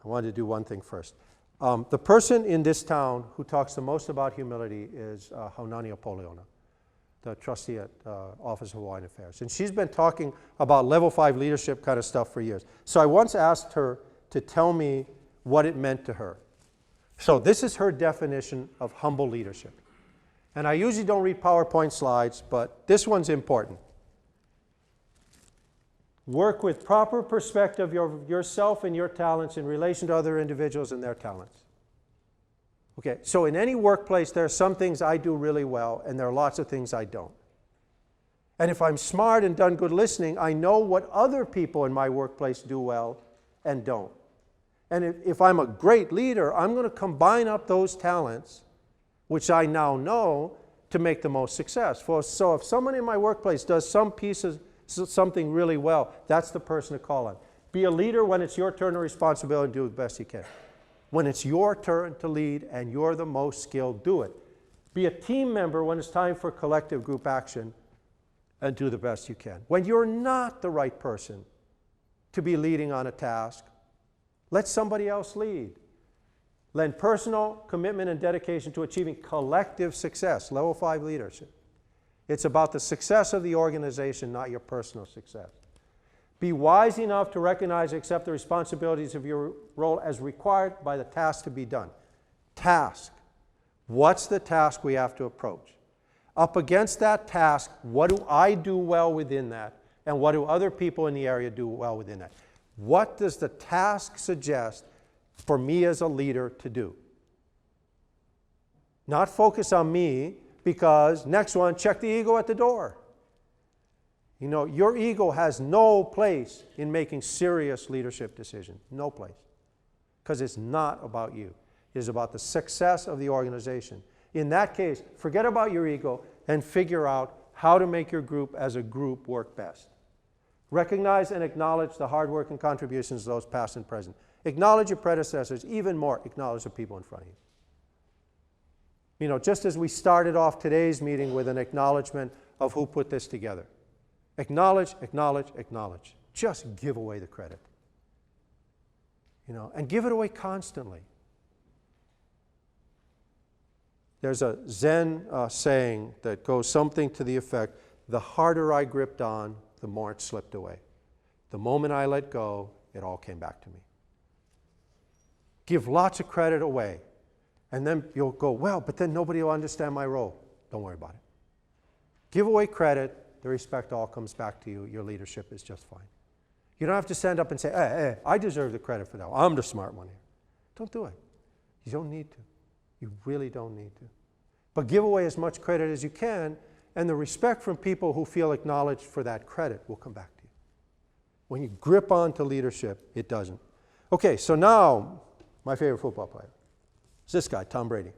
I wanted to do one thing first. The person in this town who talks the most about humility is Haunani Apoliona, the trustee at Office of Hawaiian Affairs. And she's been talking about level 5 leadership kind of stuff for years. So I once asked her to tell me what it meant to her. So this is her definition of humble leadership. And I usually don't read PowerPoint slides, but this one's important. Work with proper perspective of yourself and your talents in relation to other individuals and their talents. Okay, so in any workplace, there are some things I do really well, and there are lots of things I don't. And if I'm smart and done good listening, I know what other people in my workplace do well and don't. And if I'm a great leader, I'm going to combine up those talents, which I now know, to make the most successful. So if someone in my workplace does some piece of something really well, that's the person to call on. Be a leader when it's your turn of responsibility and do the best you can. When it's your turn to lead and you're the most skilled, do it. Be a team member when it's time for collective group action and do the best you can. When you're not the right person to be leading on a task, let somebody else lead. Lend personal commitment and dedication to achieving collective success, level 5 leadership. It's about the success of the organization, not your personal success. Be wise enough to recognize and accept the responsibilities of your role as required by the task to be done. Task. What's the task we have to approach? Up against that task, what do I do well within that? And what do other people in the area do well within that? What does the task suggest for me as a leader to do? Not focus on me, because next one, check the ego at the door. You know, your ego has no place in making serious leadership decisions. No place. Because it's not about you. It is about the success of the organization. In that case, forget about your ego and figure out how to make your group as a group work best. Recognize and acknowledge the hard work and contributions of those past and present. Acknowledge your predecessors. Even more, acknowledge the people in front of you. You know, just as we started off today's meeting with an acknowledgement of who put this together. Acknowledge, acknowledge, acknowledge. Just give away the credit. You know, and give it away constantly. There's a Zen saying that goes something to the effect, the harder I gripped on, the more it slipped away. The moment I let go, it all came back to me. Give lots of credit away. And then you'll go, well, but then nobody will understand my role. Don't worry about it. Give away credit. The respect all comes back to you. Your leadership is just fine. You don't have to stand up and say, hey, I deserve the credit for that. I'm the smart one here. Don't do it. You don't need to. You really don't need to. But give away as much credit as you can, and the respect from people who feel acknowledged for that credit will come back to you. When you grip onto leadership, it doesn't. Okay, so now, my favorite football player. It's this guy, Tom Brady.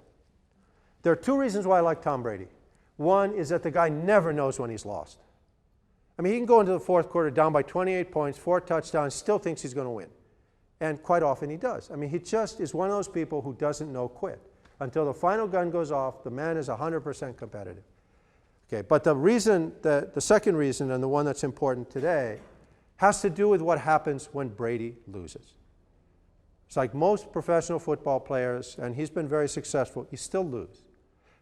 There are two reasons why I like Tom Brady. One is that the guy never knows when he's lost. I mean, he can go into the fourth quarter down by 28 points, 4 touchdowns, still thinks he's going to win. And quite often he does. I mean, he just is one of those people who doesn't know quit. Until the final gun goes off, the man is 100% competitive. Okay, but the second reason, and the one that's important today, has to do with what happens when Brady loses. It's like most professional football players, and he's been very successful, you still lose.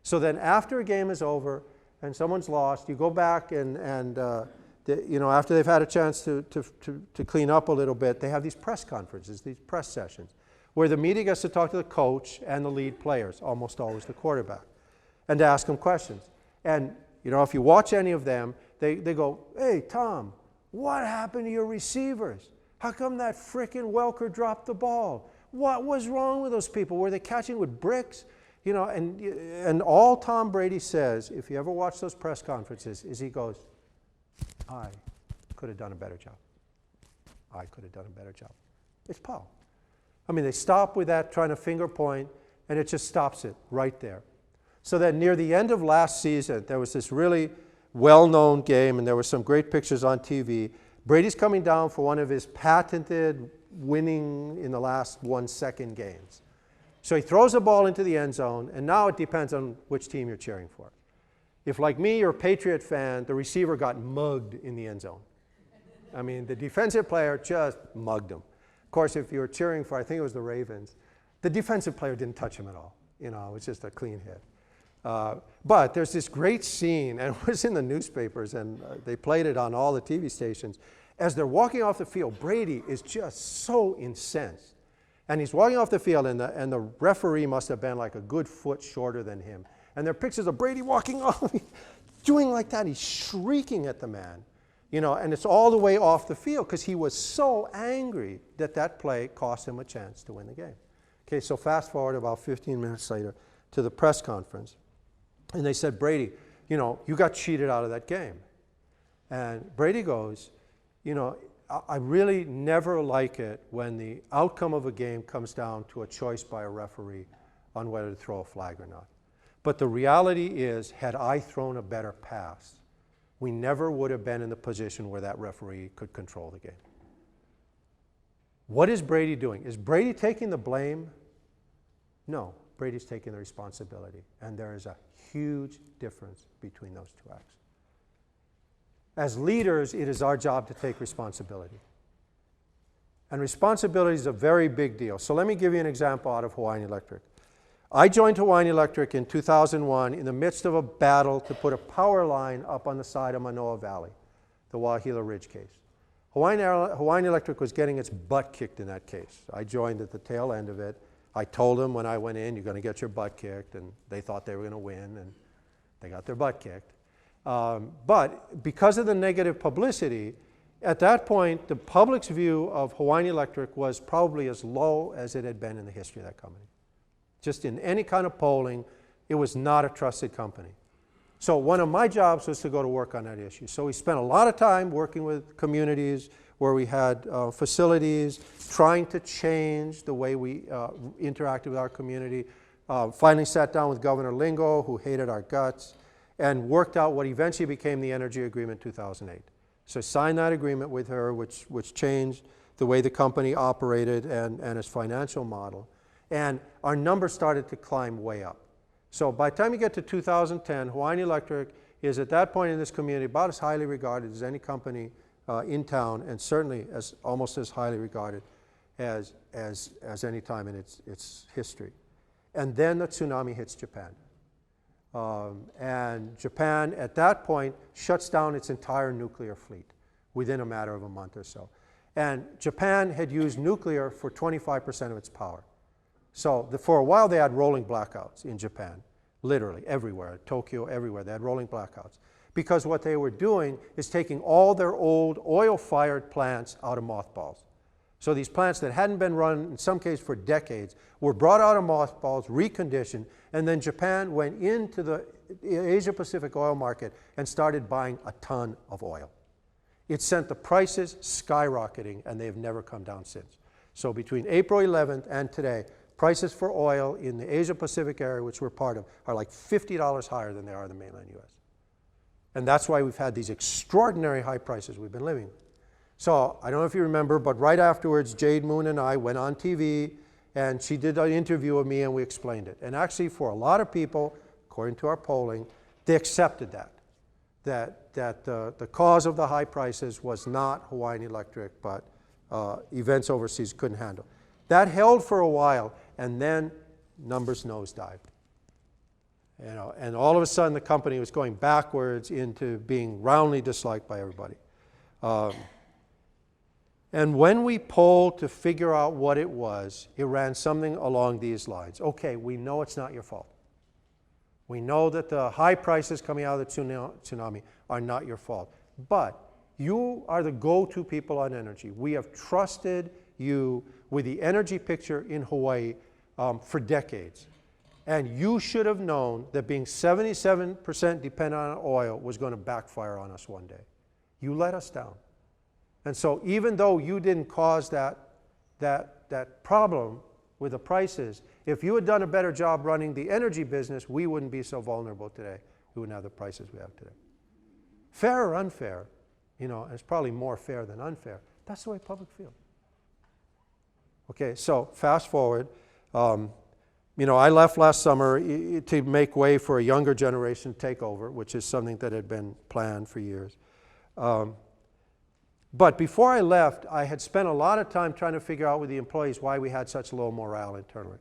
So then after a game is over and someone's lost, you go back and after they've had a chance to clean up a little bit, they have these press conferences, these press sessions, where the media gets to talk to the coach and the lead players, almost always the quarterback, and to ask them questions. And if you watch any of them, they go, "Hey, Tom, what happened to your receivers? How come that frickin' Welker dropped the ball? What was wrong with those people? Were they catching with bricks?" And all Tom Brady says, if you ever watch those press conferences, is he goes, "I could have done a better job. I could have done a better job." It's Paul. I mean, they stop with that trying to finger point, and it just stops it right there. So that near the end of last season, there was this really well-known game, and there were some great pictures on TV. Brady's coming down for one of his patented winning in the last 1 second games. So he throws the ball into the end zone, and now it depends on which team you're cheering for. If, like me, you're a Patriot fan, the receiver got mugged in the end zone. I mean, the defensive player just mugged him. Of course, if you were cheering for, I think it was the Ravens, the defensive player didn't touch him at all. It was just a clean hit. But there's this great scene, and it was in the newspapers, and they played it on all the TV stations. As they're walking off the field, Brady is just so incensed. And he's walking off the field, and the referee must have been like a good foot shorter than him. And there are pictures of Brady walking off, doing like that. He's shrieking at the man, and it's all the way off the field because he was so angry that play cost him a chance to win the game. Okay, so fast forward about 15 minutes later to the press conference. And they said, "Brady, you got cheated out of that game." And Brady goes, "I really never like it when the outcome of a game comes down to a choice by a referee on whether to throw a flag or not. But the reality is, had I thrown a better pass, we never would have been in the position where that referee could control the game." What is Brady doing? Is Brady taking the blame? No, Brady's taking the responsibility. And there is a huge difference between those two acts. As leaders, it is our job to take responsibility. And responsibility is a very big deal. So let me give you an example out of Hawaiian Electric. I joined Hawaiian Electric in 2001 in the midst of a battle to put a power line up on the side of Manoa Valley, the Wahila Ridge case. Hawaiian Electric was getting its butt kicked in that case. I joined at the tail end of it. I told them when I went in, "You're going to get your butt kicked," and they thought they were going to win, and they got their butt kicked. But because of the negative publicity, at that point, the public's view of Hawaiian Electric was probably as low as it had been in the history of that company. Just in any kind of polling, it was not a trusted company. So one of my jobs was to go to work on that issue. So we spent a lot of time working with communities where we had facilities, trying to change the way we interacted with our community. Finally sat down with Governor Lingo, who hated our guts, and worked out what eventually became the Energy Agreement 2008. So signed that agreement with her, which changed the way the company operated and its financial model. And our numbers started to climb way up. So by the time you get to 2010, Hawaiian Electric is at that point in this community about as highly regarded as any company in town, and certainly almost as highly regarded as any time in its history. And then the tsunami hits Japan. And Japan, at that point, shuts down its entire nuclear fleet within a matter of a month or so. And Japan had used nuclear for 25% of its power. So for a while, they had rolling blackouts in Japan, literally everywhere, Tokyo, everywhere. They had rolling blackouts. Because what they were doing is taking all their old oil-fired plants out of mothballs. So these plants that hadn't been run, in some cases for decades, were brought out of mothballs, reconditioned, and then Japan went into the Asia-Pacific oil market and started buying a ton of oil. It sent the prices skyrocketing, and they have never come down since. So between April 11th and today, prices for oil in the Asia-Pacific area, which we're part of, are like $50 higher than they are in the mainland U.S. And that's why we've had these extraordinary high prices we've been living with. So I don't know if you remember, but right afterwards, Jade Moon and I went on TV, and she did an interview with me, and we explained it. And actually, for a lot of people, according to our polling, they accepted that. that the cause of the high prices was not Hawaiian Electric, but events overseas couldn't handle. That held for a while, and then numbers nosedived. You know, and all of a sudden the company was going backwards into being roundly disliked by everybody. And when we polled to figure out what it was, it ran something along these lines. Okay, we know it's not your fault. We know that the high prices coming out of the tsunami are not your fault. But you are the go-to people on energy. We have trusted you with the energy picture in Hawaii for decades. And you should have known that being 77% dependent on oil was going to backfire on us one day. You let us down. And so even though you didn't cause that problem with the prices, if you had done a better job running the energy business, we wouldn't be so vulnerable today. We wouldn't have the prices we have today. Fair or unfair, you know, and it's probably more fair than unfair. That's the way public feels. Okay, so fast forward. You know, I left last summer to make way for a younger generation to take over, which is something that had been planned for years. But before I left, I had spent a lot of time trying to figure out with the employees why we had such low morale internally.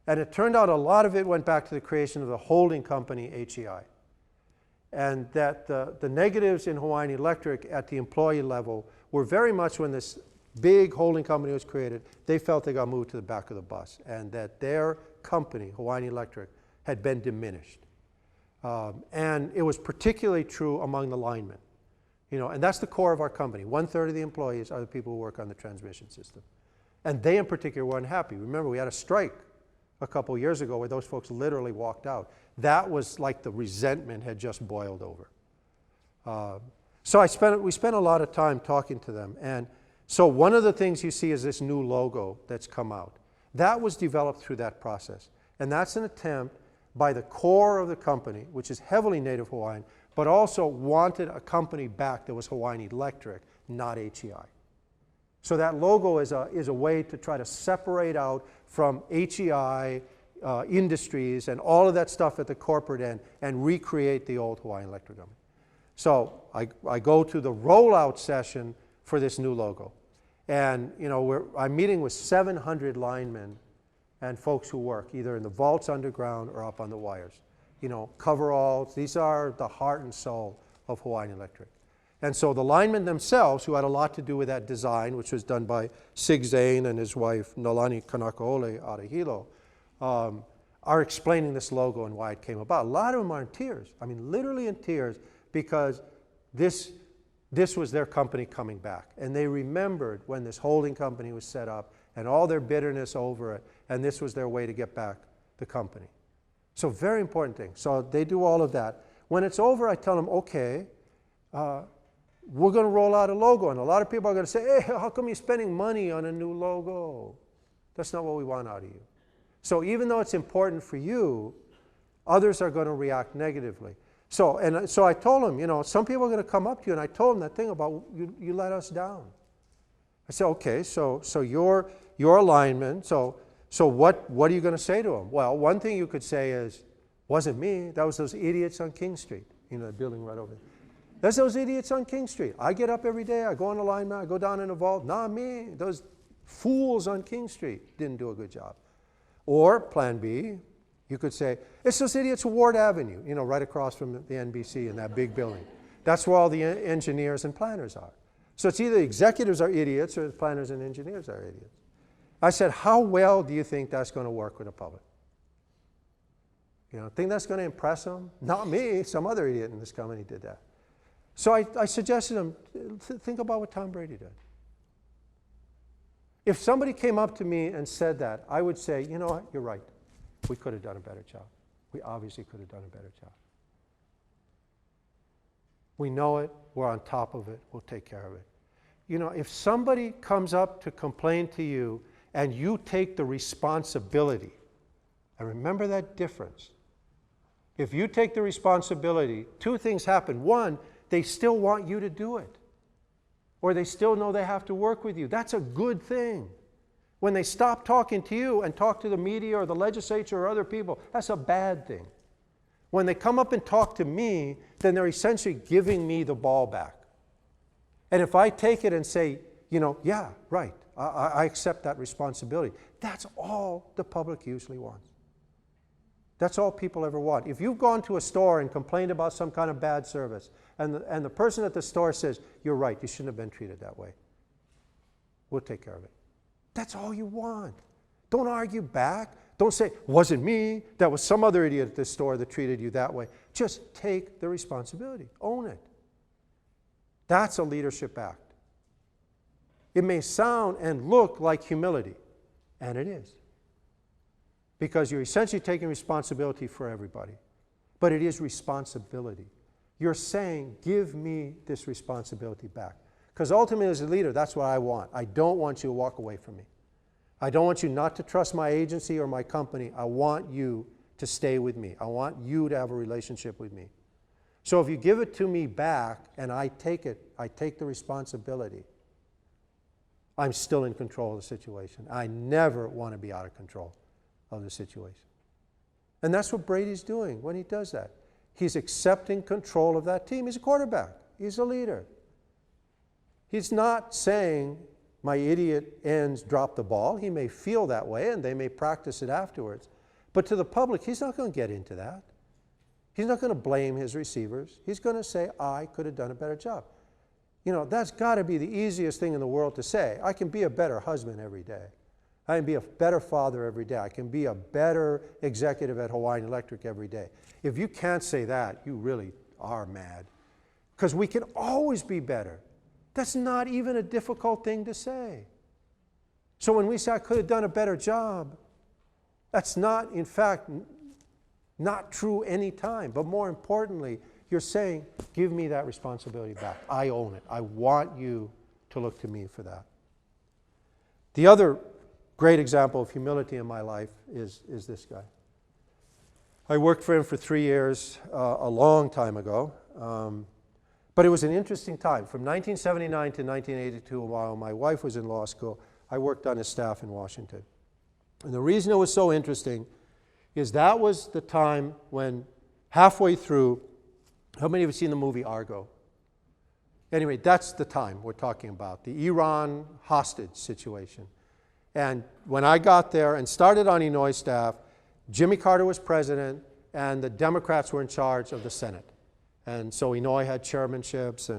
And it turned out a lot of it went back to the creation of the holding company, HEI. And that the negatives in Hawaiian Electric at the employee level were very much when this big holding company was created, they felt they got moved to the back of the bus, and that their company, Hawaiian Electric, had been diminished. And it was particularly true among the linemen. You know, and that's the core of our company. 1/3 of the employees are the people who work on the transmission system. And they in particular were unhappy. Remember, we had a strike a couple years ago where those folks literally walked out. That was like the resentment had just boiled over. So we spent a lot of time talking to them. And so one of the things you see is this new logo that's come out. That was developed through that process. And that's an attempt by the core of the company, which is heavily Native Hawaiian, but also wanted a company back that was Hawaiian Electric, not HEI. So that logo is a way to try to separate out from HEI industries and all of that stuff at the corporate end and recreate the old Hawaiian Electric company. So I go to the rollout session for this new logo. And you know, I'm meeting with 700 linemen and folks who work either in the vaults underground or up on the wires. You know, coveralls, these are the heart and soul of Hawaiian Electric. And so the linemen themselves, who had a lot to do with that design, which was done by Sig Zane and his wife, Nolani Kanakaole out of Hilo, are explaining this logo and why it came about. A lot of them are in tears. I mean, literally in tears, because this was their company coming back. And they remembered when this holding company was set up and all their bitterness over it, and this was their way to get back the company. So very important thing. So they do all of that. When it's over, I tell them, okay, we're going to roll out a logo. And a lot of people are going to say, hey, how come you're spending money on a new logo? That's not what we want out of you. So even though it's important for you, others are going to react negatively. So I told them, you know, some people are going to come up to you, and I told them that thing about you let us down. I said, okay, so you're a lineman, so what are you going to say to them? Well, one thing you could say is, wasn't me, that was those idiots on King Street, you know, the building right over there. That's those idiots on King Street. I get up every day, I go on the lineman, I go down in the vault, not me, those fools on King Street didn't do a good job. Or, plan B, you could say, it's those idiots at Ward Avenue, you know, right across from the NBC in that big building. That's where all the engineers and planners are. So it's either executives are idiots or the planners and engineers are idiots. I said, how well do you think that's going to work with the public? You know, think that's going to impress them? Not me, some other idiot in this company did that. So I suggested them, think about what Tom Brady did. If somebody came up to me and said that, I would say, you know what, you're right. We could have done a better job. We obviously could have done a better job. We know it, we're on top of it, we'll take care of it. You know, if somebody comes up to complain to you and you take the responsibility, and remember that difference. If you take the responsibility, two things happen. One, they still want you to do it. Or they still know they have to work with you. That's a good thing. When they stop talking to you and talk to the media or the legislature or other people, that's a bad thing. When they come up and talk to me, then they're essentially giving me the ball back. And if I take it and say, yeah, right, I accept that responsibility, that's all the public usually wants. That's all people ever want. If you've gone to a store and complained about some kind of bad service, and the person at the store says, you're right, you shouldn't have been treated that way, we'll take care of it. That's all you want. Don't argue back. Don't say, wasn't me, that was some other idiot at this store that treated you that way. Just take the responsibility. Own it. That's a leadership act. It may sound and look like humility, and it is. Because you're essentially taking responsibility for everybody. But it is responsibility. You're saying, give me this responsibility back. Because ultimately as a leader, that's what I want. I don't want you to walk away from me. I don't want you not to trust my agency or my company. I want you to stay with me. I want you to have a relationship with me. So if you give it to me back and I take the responsibility, I'm still in control of the situation. I never want to be out of control of the situation. And that's what Brady's doing when he does that. He's accepting control of that team. He's a quarterback. He's a leader. He's not saying, my idiot ends dropped the ball. He may feel that way, and they may practice it afterwards. But to the public, he's not going to get into that. He's not going to blame his receivers. He's going to say, I could have done a better job. That's got to be the easiest thing in the world to say. I can be a better husband every day. I can be a better father every day. I can be a better executive at Hawaiian Electric every day. If you can't say that, you really are mad. Because we can always be better. That's not even a difficult thing to say. So when we say I could have done a better job, that's not, in fact, not true any time. But more importantly, you're saying, give me that responsibility back. I own it. I want you to look to me for that. The other great example of humility in my life is this guy. I worked for him for 3 years a long time ago. But it was an interesting time. From 1979 to 1982, while my wife was in law school, I worked on his staff in Washington. And the reason it was so interesting is that was the time when halfway through, how many of you have seen the movie Argo? Anyway, that's the time we're talking about, the Iran hostage situation. And when I got there and started on Inouye staff, Jimmy Carter was president and the Democrats were in charge of the Senate. And so Inouye had chairmanships.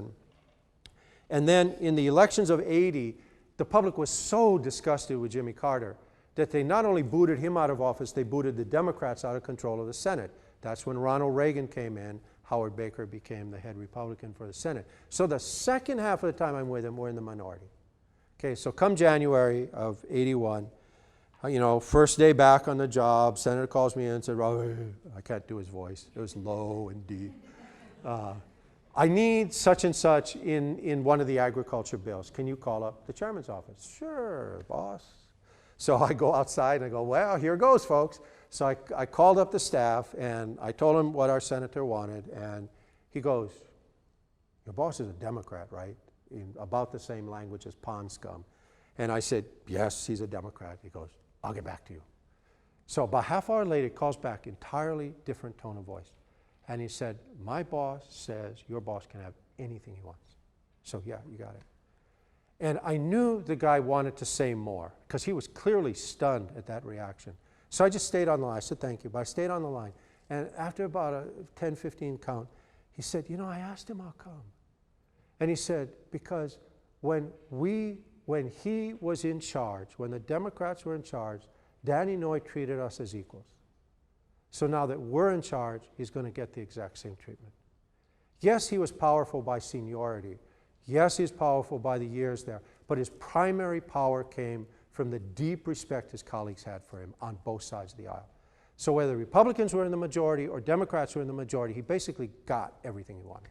And then in the elections of '80, the public was so disgusted with Jimmy Carter that they not only booted him out of office, they booted the Democrats out of control of the Senate. That's when Ronald Reagan came in. Howard Baker became the head Republican for the Senate. So the second half of the time I'm with him, we're in the minority. Okay, so come January of '81, first day back on the job, Senator calls me in and said, Robbie, I can't do his voice. It was low and deep. I need such and such in one of the agriculture bills. Can you call up the chairman's office? Sure, boss. So I go outside and I go, well, here goes, folks. So I called up the staff and I told him what our senator wanted. And he goes, your boss is a Democrat, right? In about the same language as pond scum. And I said, yes, he's a Democrat. He goes, I'll get back to you. So about half hour later, he calls back, entirely different tone of voice. And he said, my boss says your boss can have anything he wants. So yeah, you got it. And I knew the guy wanted to say more because he was clearly stunned at that reaction. So I just stayed on the line. I said, thank you, but I stayed on the line. And after about a 10, 15 count, he said, I asked him how come. And he said, because when he was in charge, when the Democrats were in charge, Dan Inouye treated us as equals. So now that we're in charge, he's going to get the exact same treatment. Yes, he was powerful by seniority. Yes, he's powerful by the years there. But his primary power came from the deep respect his colleagues had for him on both sides of the aisle. So whether Republicans were in the majority or Democrats were in the majority, he basically got everything he wanted.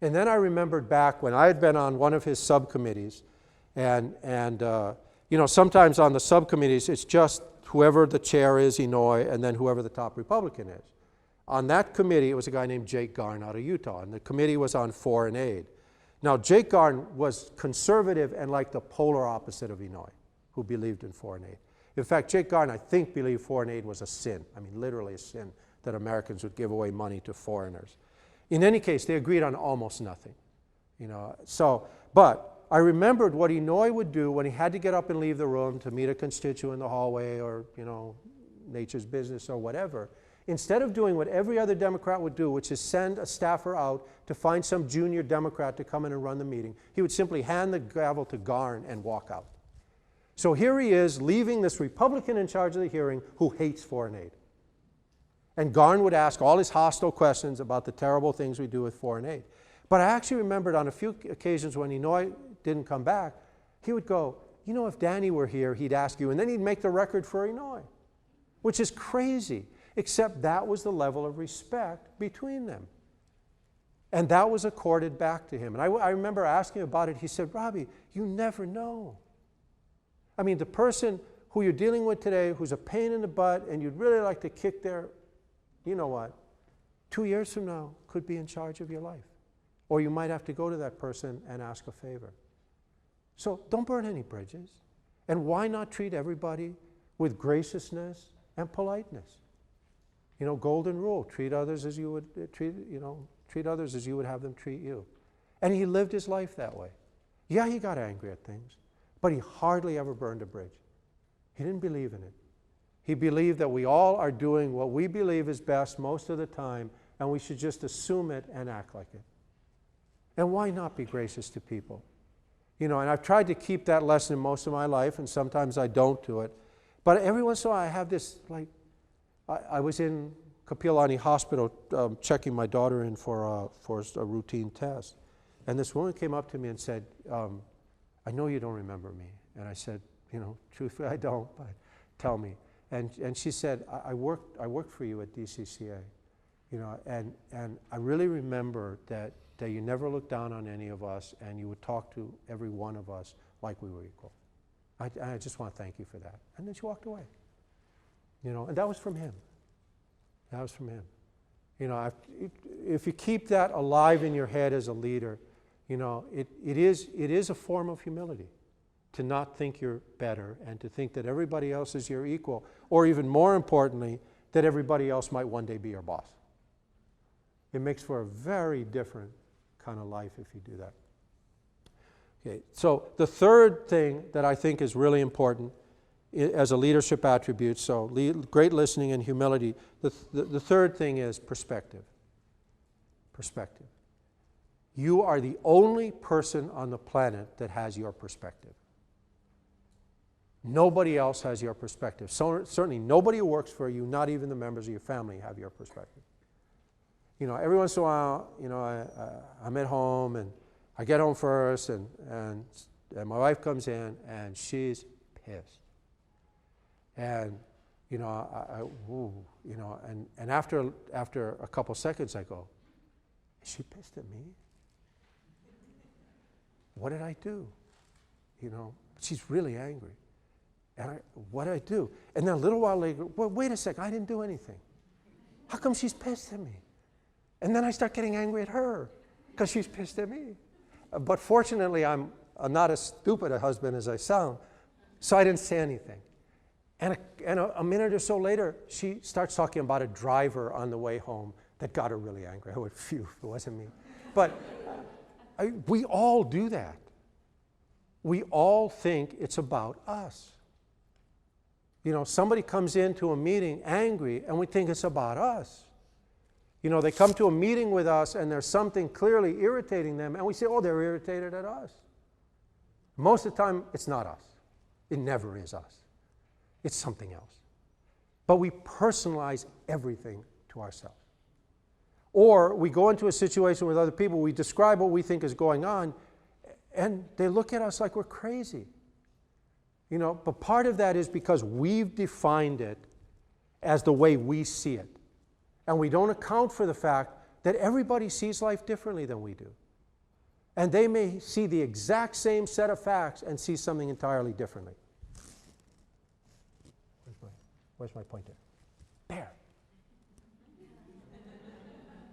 And then I remembered back when I had been on one of his subcommittees, and sometimes on the subcommittees, it's just whoever the chair is, Inouye, and then whoever the top Republican is. On that committee, it was a guy named Jake Garn out of Utah, and the committee was on foreign aid. Now, Jake Garn was conservative and like the polar opposite of Inouye, who believed in foreign aid. In fact, Jake Garn, I think, believed foreign aid was a sin. I mean, literally a sin that Americans would give away money to foreigners. In any case, they agreed on almost nothing. But I remembered what Inouye would do when he had to get up and leave the room to meet a constituent in the hallway or, Nature's Business or whatever. Instead of doing what every other Democrat would do, which is send a staffer out to find some junior Democrat to come in and run the meeting, he would simply hand the gavel to Garn and walk out. So here he is, leaving this Republican in charge of the hearing who hates foreign aid. And Garn would ask all his hostile questions about the terrible things we do with foreign aid. But I actually remembered on a few occasions when Inouye didn't come back, he would go, if Danny were here, he'd ask you, and then he'd make the record for Inouye, which is crazy, except that was the level of respect between them. And that was accorded back to him. And I remember asking about it. He said, Robbie, you never know. I mean, the person who you're dealing with today, who's a pain in the butt, and you'd really like to kick their, 2 years from now could be in charge of your life. Or you might have to go to that person and ask a favor. So don't burn any bridges. And why not treat everybody with graciousness and politeness? Golden rule, treat others as you would treat others as you would have them treat you. And he lived his life that way. Yeah, he got angry at things, but he hardly ever burned a bridge. He didn't believe in it. He believed that we all are doing what we believe is best most of the time, and we should just assume it and act like it. And why not be gracious to people? And I've tried to keep that lesson most of my life, and sometimes I don't do it. But every once in a while I have this, I was in Kapilani Hospital checking my daughter in for a routine test. And this woman came up to me and said, I know you don't remember me. And I said, truthfully, I don't, but tell me. And she said, I worked for you at DCCA. And I really remember that you never looked down on any of us, and you would talk to every one of us like we were equal. I just want to thank you for that. And then she walked away. And that was from him. That was from him. If you keep that alive in your head as a leader, it is a form of humility to not think you're better and to think that everybody else is your equal, or even more importantly, that everybody else might one day be your boss. It makes for a very different kind of life if you do that. Okay, so the third thing that I think is really important as a leadership attribute, so great listening and humility, the third thing is perspective. Perspective. You are the only person on the planet that has your perspective. Nobody else has your perspective. So, certainly nobody who works for you, not even the members of your family, have your perspective. Every once in a while, I'm at home and I get home first and my wife comes in and she's pissed. And, and after a couple seconds I go, is she pissed at me? What did I do? She's really angry. And what did I do? And then a little while later, well, wait a second, I didn't do anything. How come she's pissed at me? And then I start getting angry at her because she's pissed at me. But fortunately, I'm not as stupid a husband as I sound, so I didn't say anything. And a minute or so later, she starts talking about a driver on the way home that got her really angry. I went, phew, it wasn't me. But we all do that. We all think it's about us. Somebody comes into a meeting angry, and we think it's about us. They come to a meeting with us, and there's something clearly irritating them, and we say, oh, they're irritated at us. Most of the time, it's not us. It never is us. It's something else. But we personalize everything to ourselves. Or we go into a situation with other people, we describe what we think is going on, and they look at us like we're crazy. But part of that is because we've defined it as the way we see it. And we don't account for the fact that everybody sees life differently than we do. And they may see the exact same set of facts and see something entirely differently. Where's my pointer? There.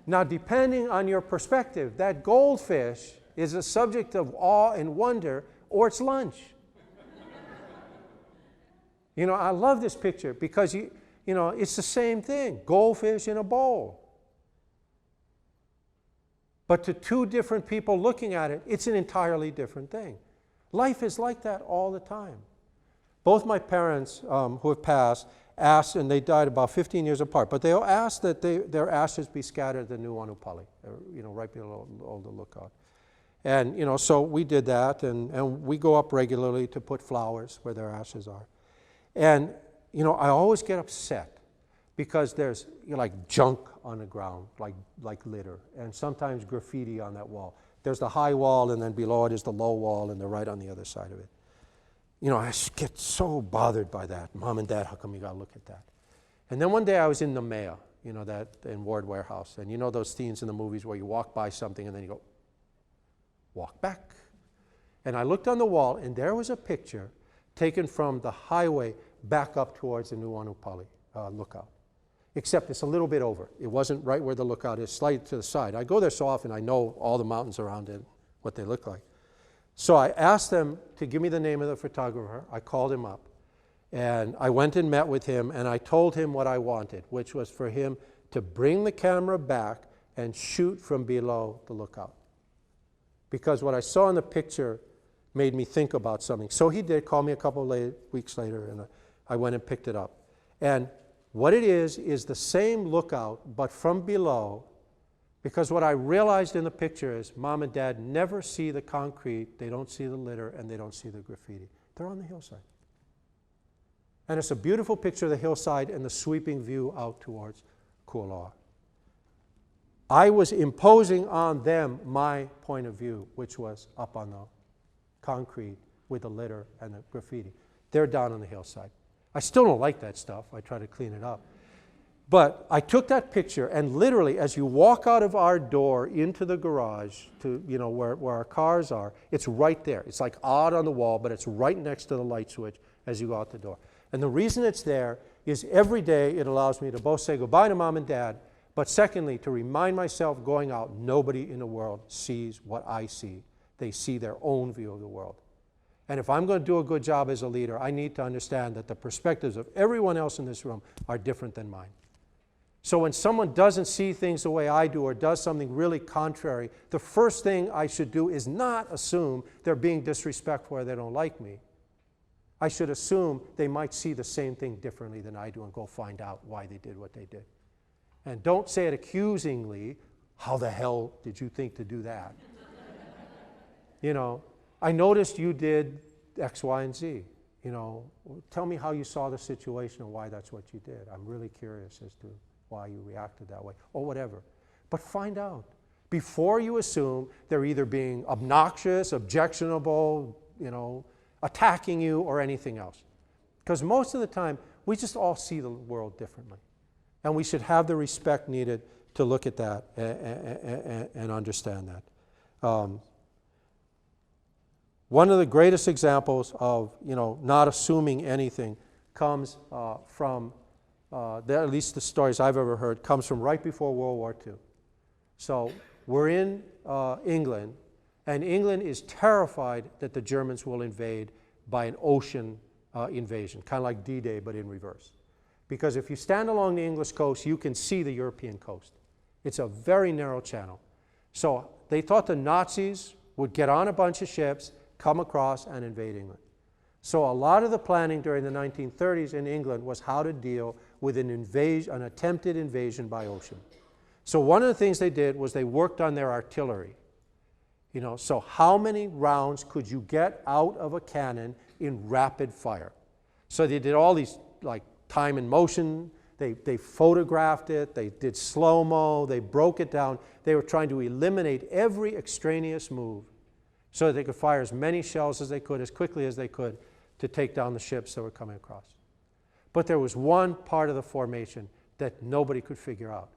Now, depending on your perspective, that goldfish is a subject of awe and wonder, or it's lunch. I love this picture because You know, it's the same thing, goldfish in a bowl. But to two different people looking at it, it's an entirely different thing. Life is like that all the time. Both my parents, who have passed, asked, and they died about 15 years apart, but they all asked that their ashes be scattered at the New Anupali, you know, right below the lookout. And, you know, so we did that, and we go up regularly to put flowers where their ashes are. And, you know, I always get upset because there's, you know, like junk on the ground, like litter, and sometimes graffiti on that wall. There's the high wall, and then below it is the low wall, and they're right on the other side of it. You know, I get so bothered by that. Mom and Dad, how come you got to look at that? And then one day I was in the mail, you know, that in Ward Warehouse. And you know those scenes in the movies where you walk by something and then you go, walk back. And I looked on the wall, and there was a picture taken from the highway back up towards the New Anupali lookout. Except it's a little bit over. It wasn't right where the lookout is, slightly to the side. I go there so often, I know all the mountains around it, what they look like. So I asked them to give me the name of the photographer. I called him up, and I went and met with him, and I told him what I wanted, which was for him to bring the camera back and shoot from below the lookout. Because what I saw in the picture made me think about something. So he did, call me a couple of weeks later, and I went and picked it up. And what it is the same lookout, but from below. Because what I realized in the picture is Mom and Dad never see the concrete, they don't see the litter, and they don't see the graffiti. They're on the hillside. And it's a beautiful picture of the hillside and the sweeping view out towards Kualoa. I was imposing on them my point of view, which was up on the concrete with the litter and the graffiti. They're down on the hillside. I still don't like that stuff. I try to clean it up. But I took that picture, and literally, as you walk out of our door into the garage to, you know, where our cars are, it's right there. It's like odd on the wall, but it's right next to the light switch as you go out the door. And the reason it's there is every day it allows me to both say goodbye to Mom and Dad, but secondly, to remind myself going out, nobody in the world sees what I see. They see their own view of the world. And if I'm going to do a good job as a leader, I need to understand that the perspectives of everyone else in this room are different than mine. So when someone doesn't see things the way I do or does something really contrary, the first thing I should do is not assume they're being disrespectful or they don't like me. I should assume they might see the same thing differently than I do and go find out why they did what they did. And don't say it accusingly, how the hell did you think to do that? You know, I noticed you did X, Y, and Z. You know, tell me how you saw the situation and why that's what you did. I'm really curious as to why you reacted that way, or whatever. But find out before you assume they're either being obnoxious, objectionable, you know, attacking you, or anything else. Because most of the time, we just all see the world differently. And we should have the respect needed to look at that and understand that. One of the greatest examples of, you know, not assuming anything comes from at least the stories I've ever heard, comes from right before World War II. So we're in England, and England is terrified that the Germans will invade by an ocean invasion, kind of like D-Day, but in reverse. Because if you stand along the English coast, you can see the European coast. It's a very narrow channel. So they thought the Nazis would get on a bunch of ships, come across, and invade England. So a lot of the planning during the 1930s in England was how to deal with an attempted invasion by ocean. So one of the things they did was they worked on their artillery. You know, so how many rounds could you get out of a cannon in rapid fire? So they did all these, like, time and motion. They photographed it. They did slow-mo. They broke it down. They were trying to eliminate every extraneous move so that they could fire as many shells as they could, as quickly as they could, to take down the ships that were coming across. But there was one part of the formation that nobody could figure out.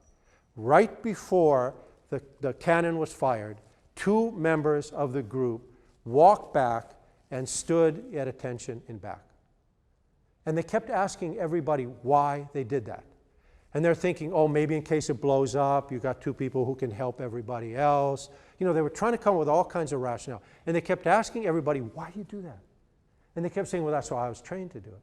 Right before the cannon was fired, two members of the group walked back and stood at attention in back. And they kept asking everybody why they did that. And they're thinking, oh, maybe in case it blows up, you got two people who can help everybody else. You know, they were trying to come up with all kinds of rationale. And they kept asking everybody, why do you do that? And they kept saying, well, that's how I was trained to do it.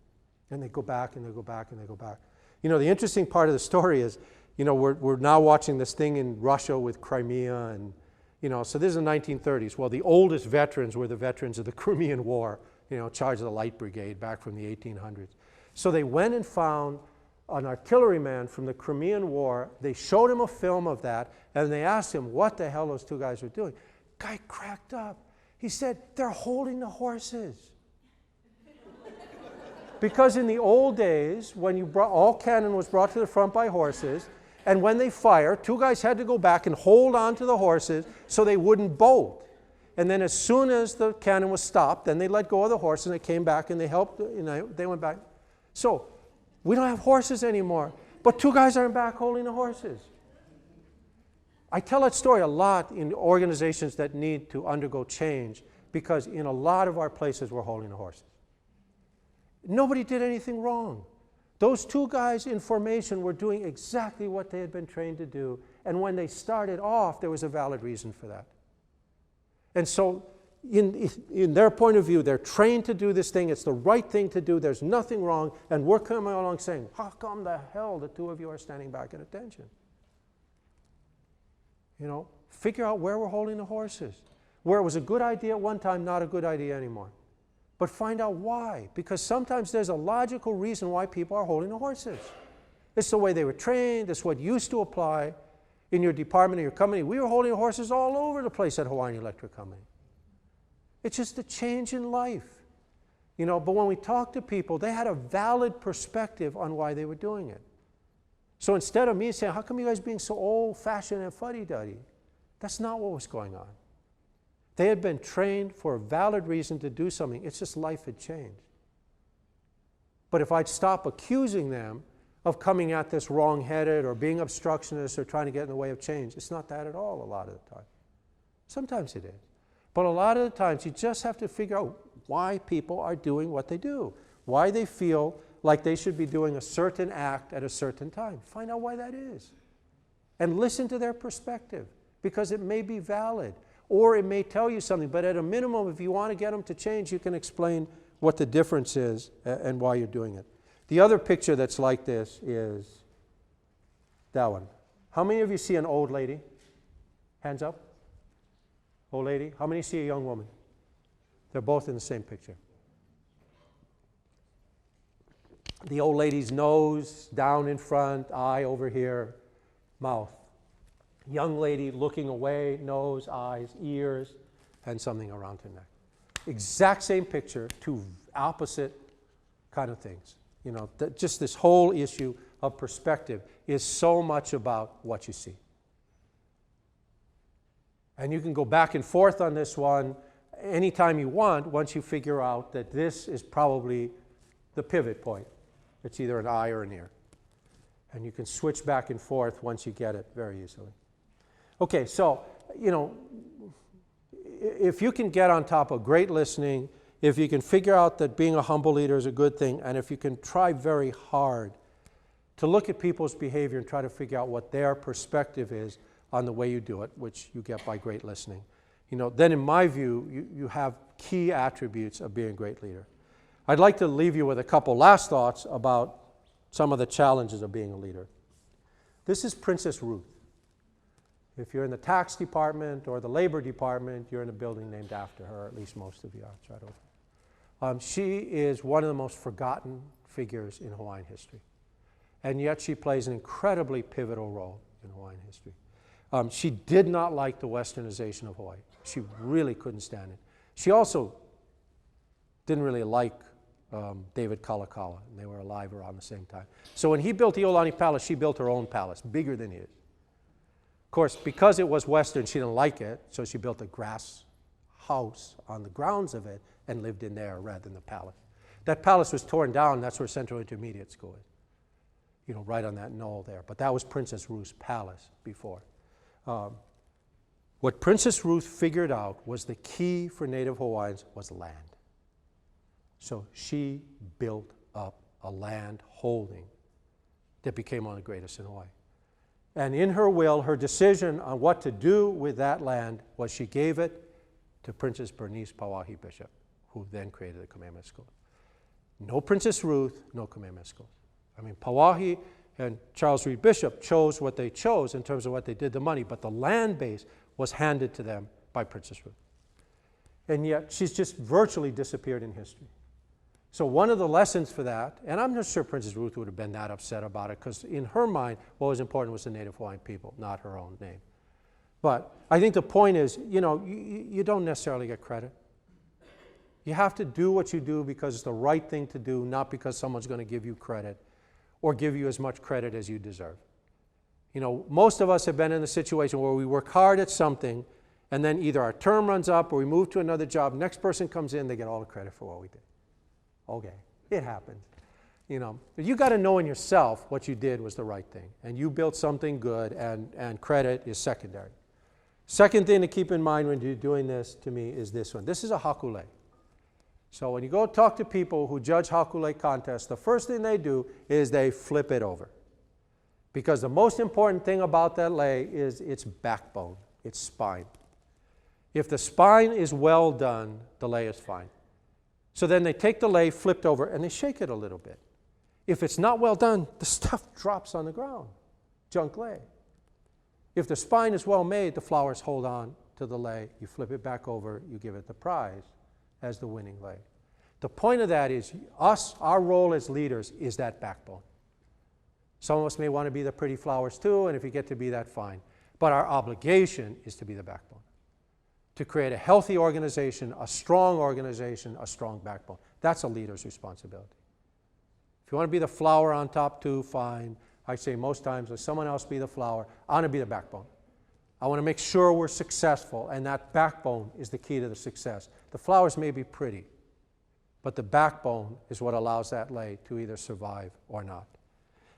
And they go back, and they go back, and they go back. You know, the interesting part of the story is, you know, we're now watching this thing in Russia with Crimea, and, you know, so this is the 1930s. Well, the oldest veterans were the veterans of the Crimean War, you know, in charge of the Light Brigade back from the 1800s. So they went and found an artilleryman from the Crimean War. They showed him a film of that, and they asked him what the hell those two guys were doing. Guy cracked up. He said, they're holding the horses. Because in the old days, when you brought, all cannon was brought to the front by horses, and when they fire, two guys had to go back and hold on to the horses so they wouldn't bolt. And then as soon as the cannon was stopped, then they let go of the horse and they came back and they helped, you know, they went back. So we don't have horses anymore, but two guys aren't back holding the horses. I tell that story a lot in organizations that need to undergo change, because in a lot of our places we're holding the horses. Nobody did anything wrong. Those two guys in formation were doing exactly what they had been trained to do, and when they started off, there was a valid reason for that. And so in their point of view, they're trained to do this thing, it's the right thing to do, there's nothing wrong, and we're coming along saying, how come the hell the two of you are standing back at attention? You know, figure out where we're holding the horses. Where it was a good idea at one time, not a good idea anymore. But find out why, because sometimes there's a logical reason why people are holding the horses. It's the way they were trained, it's what used to apply in your department or your company. We were holding horses all over the place at Hawaiian Electric Company. It's just a change in life. You know, but when we talk to people, they had a valid perspective on why they were doing it. So instead of me saying, how come you guys being so old-fashioned and fuddy-duddy? That's not what was going on. They had been trained for a valid reason to do something. It's just life had changed. But if I'd stop accusing them of coming at this wrong-headed or being obstructionist or trying to get in the way of change, it's not that at all a lot of the time. Sometimes it is. But a lot of the times you just have to figure out why people are doing what they do, why they feel like they should be doing a certain act at a certain time. Find out why that is. And listen to their perspective, because it may be valid. Or it may tell you something, but at a minimum, if you want to get them to change, you can explain what the difference is and why you're doing it. The other picture that's like this is that one. How many of you see an old lady? Hands up. Old lady. How many see a young woman? They're both in the same picture. The old lady's nose down in front, eye over here, mouth. Young lady looking away, nose, eyes, ears, and something around her neck. Exact same picture, two opposite kind of things. You know, just this whole issue of perspective is so much about what you see. And you can go back and forth on this one anytime you want, once you figure out that this is probably the pivot point. It's either an eye or an ear. And you can switch back and forth once you get it very easily. Okay, so, you know, if you can get on top of great listening, if you can figure out that being a humble leader is a good thing, and if you can try very hard to look at people's behavior and try to figure out what their perspective is on the way you do it, which you get by great listening, you know, then in my view, you have key attributes of being a great leader. I'd like to leave you with a couple last thoughts about some of the challenges of being a leader. This is Princess Ruth. If you're in the tax department or the labor department, you're in a building named after her, at least most of you are. It's right over. She is one of the most forgotten figures in Hawaiian history. And yet she plays an incredibly pivotal role in Hawaiian history. She did not like the westernization of Hawaii. She really couldn't stand it. She also didn't really like David Kalakaua, and they were alive around the same time. So when he built the Iolani Palace, she built her own palace, bigger than his. Of course, because it was Western, she didn't like it, so she built a grass house on the grounds of it and lived in there rather than the palace. That palace was torn down. That's where Central Intermediate School is, you know, right on that knoll there. But that was Princess Ruth's palace before. What Princess Ruth figured out was the key for Native Hawaiians was land. So she built up a land holding that became one of the greatest in Hawaii. And in her will, her decision on what to do with that land was she gave it to Princess Bernice Pauahi Bishop, who then created the Kamehameha School. No Princess Ruth, no Kamehameha School. I mean, Pauahi and Charles Reed Bishop chose what they chose in terms of what they did the money, but the land base was handed to them by Princess Ruth. And yet she's just virtually disappeared in history. So one of the lessons for that, and I'm not sure Princess Ruth would have been that upset about it, because in her mind, what was important was the Native Hawaiian people, not her own name. But I think the point is, you know, you don't necessarily get credit. You have to do what you do because it's the right thing to do, not because someone's going to give you credit or give you as much credit as you deserve. You know, most of us have been in a situation where we work hard at something, and then either our term runs up or we move to another job, next person comes in, they get all the credit for what we did. Okay, it happens. You know, but you got to know in yourself what you did was the right thing, and you built something good, and credit is secondary. Second thing to keep in mind when you're doing this, to me, is this one. This is a hakule. So when you go talk to people who judge hakule contests, the first thing they do is they flip it over. Because the most important thing about that lei is its backbone, its spine. If the spine is well done, the lei is fine. So then they take the lei flipped over and they shake it a little bit. If it's not well done, the stuff drops on the ground. Junk lei. If the spine is well made, the flowers hold on to the lei. You flip it back over, you give it the prize as the winning lei. The point of that is our role as leaders is that backbone. Some of us may want to be the pretty flowers too, and if you get to be that, fine. But our obligation is to be the backbone. To create a healthy organization, a strong backbone. That's a leader's responsibility. If you want to be the flower on top too, fine. I say most times, let someone else be the flower. I want to be the backbone. I want to make sure we're successful, and that backbone is the key to the success. The flowers may be pretty, but the backbone is what allows that lei to either survive or not.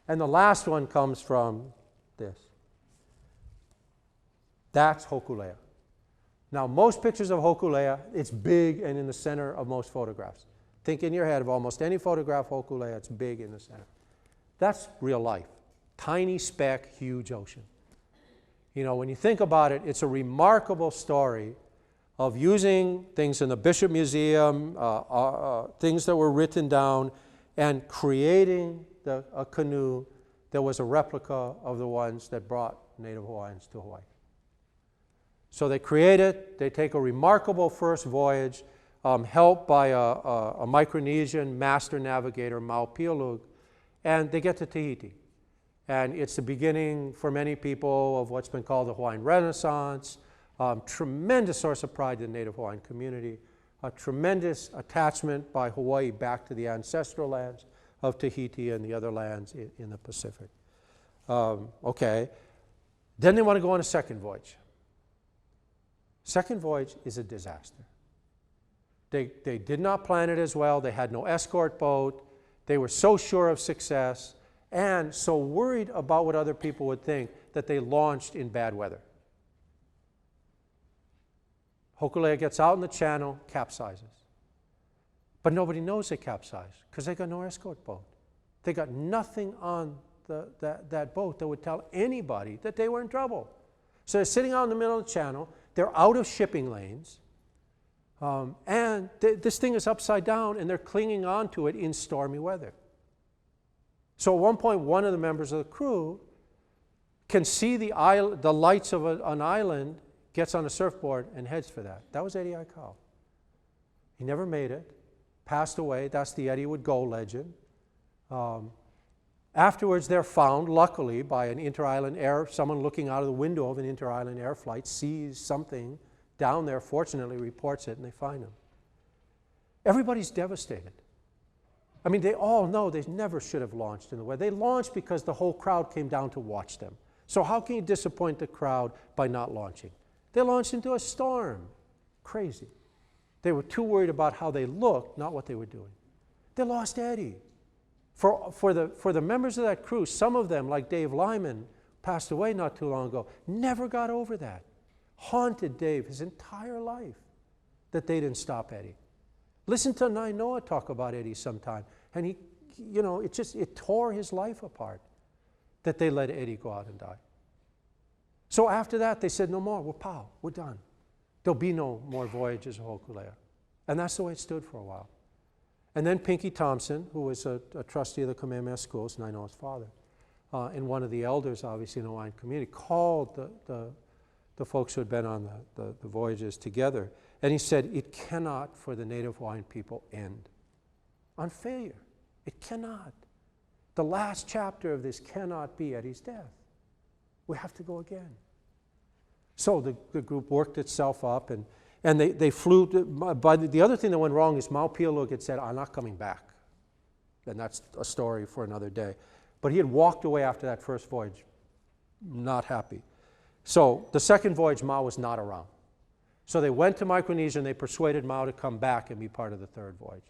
And the last one comes from this. That's hokulea. Now, most pictures of hokulea, it's big and in the center of most photographs. Think in your head of almost any photograph of hokulea, it's big in the center. That's real life. Tiny speck, huge ocean. You know, when you think about it, it's a remarkable story of using things in the Bishop Museum, things that were written down, and creating a canoe that was a replica of the ones that brought Native Hawaiians to Hawaii. So they create it, they take a remarkable first voyage, helped by a Micronesian master navigator, Maupialug, and they get to Tahiti. And it's the beginning for many people of what's been called the Hawaiian Renaissance, tremendous source of pride to the Native Hawaiian community, a tremendous attachment by Hawaii back to the ancestral lands of Tahiti and the other lands in the Pacific. Okay, then they want to go on a second voyage. Second voyage is a disaster. They did not plan it as well. They had no escort boat. They were so sure of success and so worried about what other people would think that they launched in bad weather. Hokulea gets out in the channel, capsizes. But nobody knows they capsized because they got no escort boat. They got nothing on that boat that would tell anybody that they were in trouble. So they're sitting out in the middle of the channel. They're out of shipping lanes. And this thing is upside down, and they're clinging onto it in stormy weather. So at one point, one of the members of the crew can see the lights of an island, gets on a surfboard, and heads for that. That was Eddie Aikau. He never made it, passed away. That's the Eddie Would Go legend. Afterwards, they're found, luckily, by an inter-island air, someone looking out of the window of an inter-island air flight, sees something down there, fortunately reports it, and they find him. Everybody's devastated. I mean, they all know they never should have launched in the weather. They launched because the whole crowd came down to watch them. So how can you disappoint the crowd by not launching? They launched into a storm. Crazy. They were too worried about how they looked, not what they were doing. They lost Eddie. For the members of that crew, some of them, like Dave Lyman, passed away not too long ago, never got over that. Haunted Dave his entire life that they didn't stop Eddie. Listen to Nainoa talk about Eddie sometime, and he, you know, it tore his life apart that they let Eddie go out and die. So after that, they said, no more, we're done. There'll be no more voyages of Hokulea. And that's the way it stood for a while. And then Pinky Thompson, who was a trustee of the Kamehameha Schools, and I know his father, and one of the elders, obviously, in the Hawaiian community, called the folks who had been on the voyages together. And he said, it cannot, for the Native Hawaiian people, end on failure. It cannot. The last chapter of this cannot be Eddie's death. We have to go again. So the group worked itself up, and they flew. The other thing that went wrong is Maupialuk had said, I'm not coming back. And that's a story for another day. But he had walked away after that first voyage, not happy. So the second voyage, Mao was not around. So they went to Micronesia and they persuaded Mao to come back and be part of the third voyage.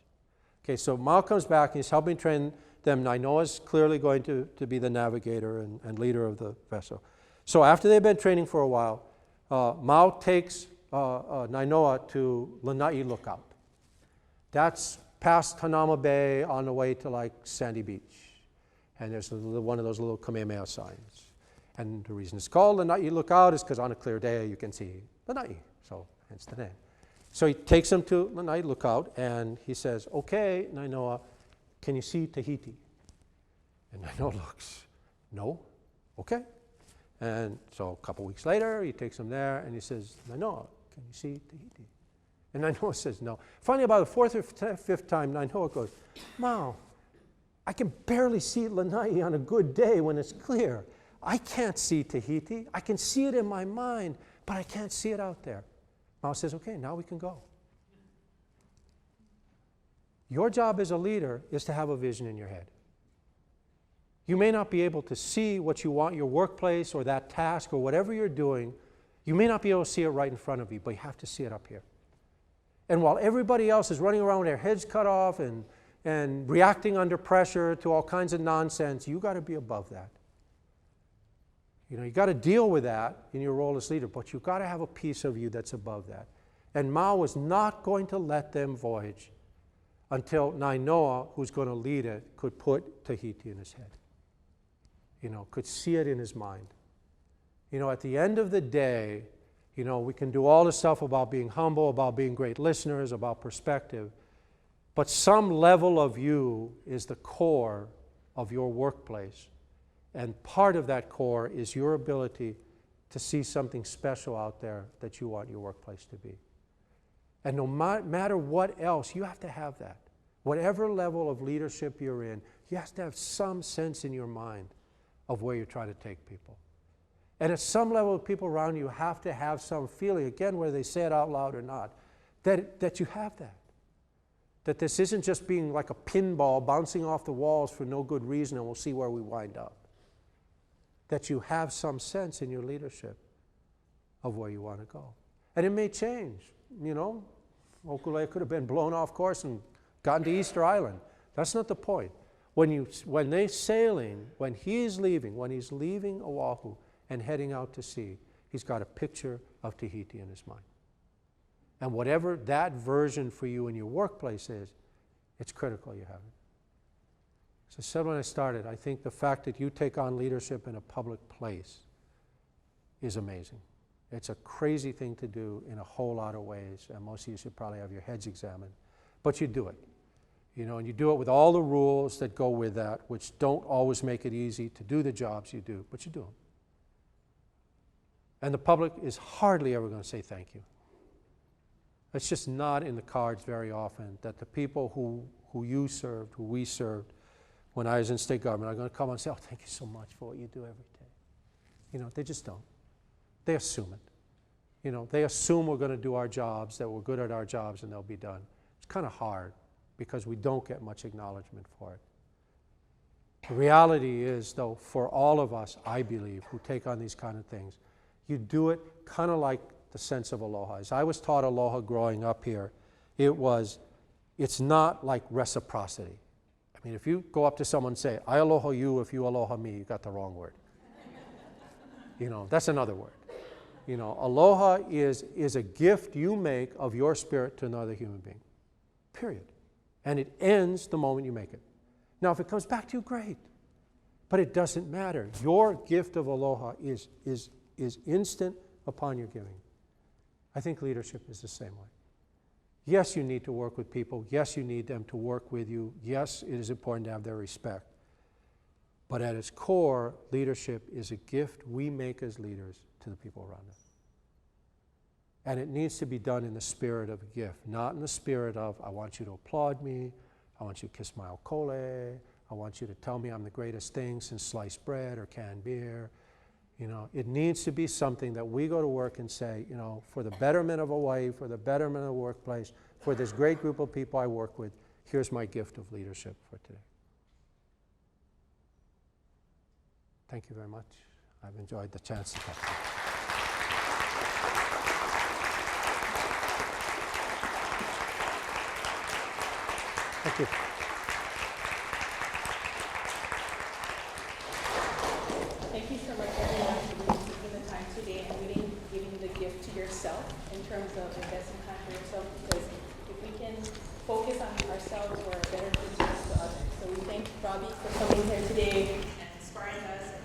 Okay, so Mao comes back and he's helping train them. Nainoa's clearly going to be the navigator and leader of the vessel. So after they've been training for a while, Mao takes Nainoa to Lanai Lookout. That's past Hanama Bay on the way to like Sandy Beach. And there's one of those little Kamehameha signs. And the reason it's called Lanai Lookout is because on a clear day you can see Lanai, so hence the name. So he takes them to Lanai Lookout and he says, okay, Nainoa, can you see Tahiti? And Nainoa looks, no, okay. And so a couple weeks later, he takes them there and he says, Nainoa, can you see Tahiti? And Nainoa says no. Finally, about the fourth or fifth time, Nainoa goes, Mao, I can barely see Lanai on a good day when it's clear. I can't see Tahiti. I can see it in my mind, but I can't see it out there. Mao says, okay, now we can go. Your job as a leader is to have a vision in your head. You may not be able to see what you want, your workplace or that task or whatever you're doing. You may not be able to see it right in front of you, but you have to see it up here. And while everybody else is running around with their heads cut off and reacting under pressure to all kinds of nonsense, you got to be above that. You know, you got to deal with that in your role as leader, but you've got to have a piece of you that's above that. And Mao was not going to let them voyage until Nainoa, who's going to lead it, could put Tahiti in his head. You know, could see it in his mind. You know, at the end of the day, you know, we can do all this stuff about being humble, about being great listeners, about perspective, but some level of you is the core of your workplace. And part of that core is your ability to see something special out there that you want your workplace to be. And no matter what else, you have to have that. Whatever level of leadership you're in, you have to have some sense in your mind of where you're trying to take people. And at some level, people around you have to have some feeling, again, whether they say it out loud or not, that you have that. That this isn't just being like a pinball bouncing off the walls for no good reason and we'll see where we wind up. That you have some sense in your leadership of where you want to go. And it may change, you know. Okulea could have been blown off course and gotten to Easter Island. That's not the point. When they're sailing, when he's leaving Oahu and heading out to sea, he's got a picture of Tahiti in his mind. And whatever that version for you in your workplace is, it's critical you have it. As I said when I started, I think the fact that you take on leadership in a public place is amazing. It's a crazy thing to do in a whole lot of ways, and most of you should probably have your heads examined. But you do it. You know, and you do it with all the rules that go with that, which don't always make it easy to do the jobs you do, but you do them. And the public is hardly ever going to say thank you. It's just not in the cards very often that the people who you served, who we served, when I was in state government, are going to come and say, oh, thank you so much for what you do every day. You know, they just don't. They assume it. You know, they assume we're going to do our jobs, that we're good at our jobs, and they'll be done. It's kind of hard because we don't get much acknowledgement for it. The reality is, though, for all of us, I believe, who take on these kind of things, you do it kind of like the sense of aloha. As I was taught aloha growing up here, it's not like reciprocity. I mean, if you go up to someone and say, I aloha you if you aloha me, you got the wrong word. You know, that's another word. You know, aloha is a gift you make of your spirit to another human being, period. And it ends the moment you make it. Now, if it comes back to you, great. But it doesn't matter. Your gift of aloha is instant upon your giving. I think leadership is the same way. Yes, you need to work with people. Yes, you need them to work with you. Yes, it is important to have their respect. But at its core, leadership is a gift we make as leaders to the people around us. And it needs to be done in the spirit of a gift, not in the spirit of, I want you to applaud me, I want you to kiss my alcole, I want you to tell me I'm the greatest thing since sliced bread or canned beer. You know, it needs to be something that we go to work and say, you know, for the betterment of Hawaii, for the betterment of the workplace, for this great group of people I work with, here's my gift of leadership for today. Thank you very much. I've enjoyed the chance to talk to you. Thank you. Thank you so much, everyone, for taking the time today and really giving the gift to yourself in terms of investing time for yourself, because if we can focus on ourselves, we're a better resource to others. So we thank Robbie for coming here today and inspiring us.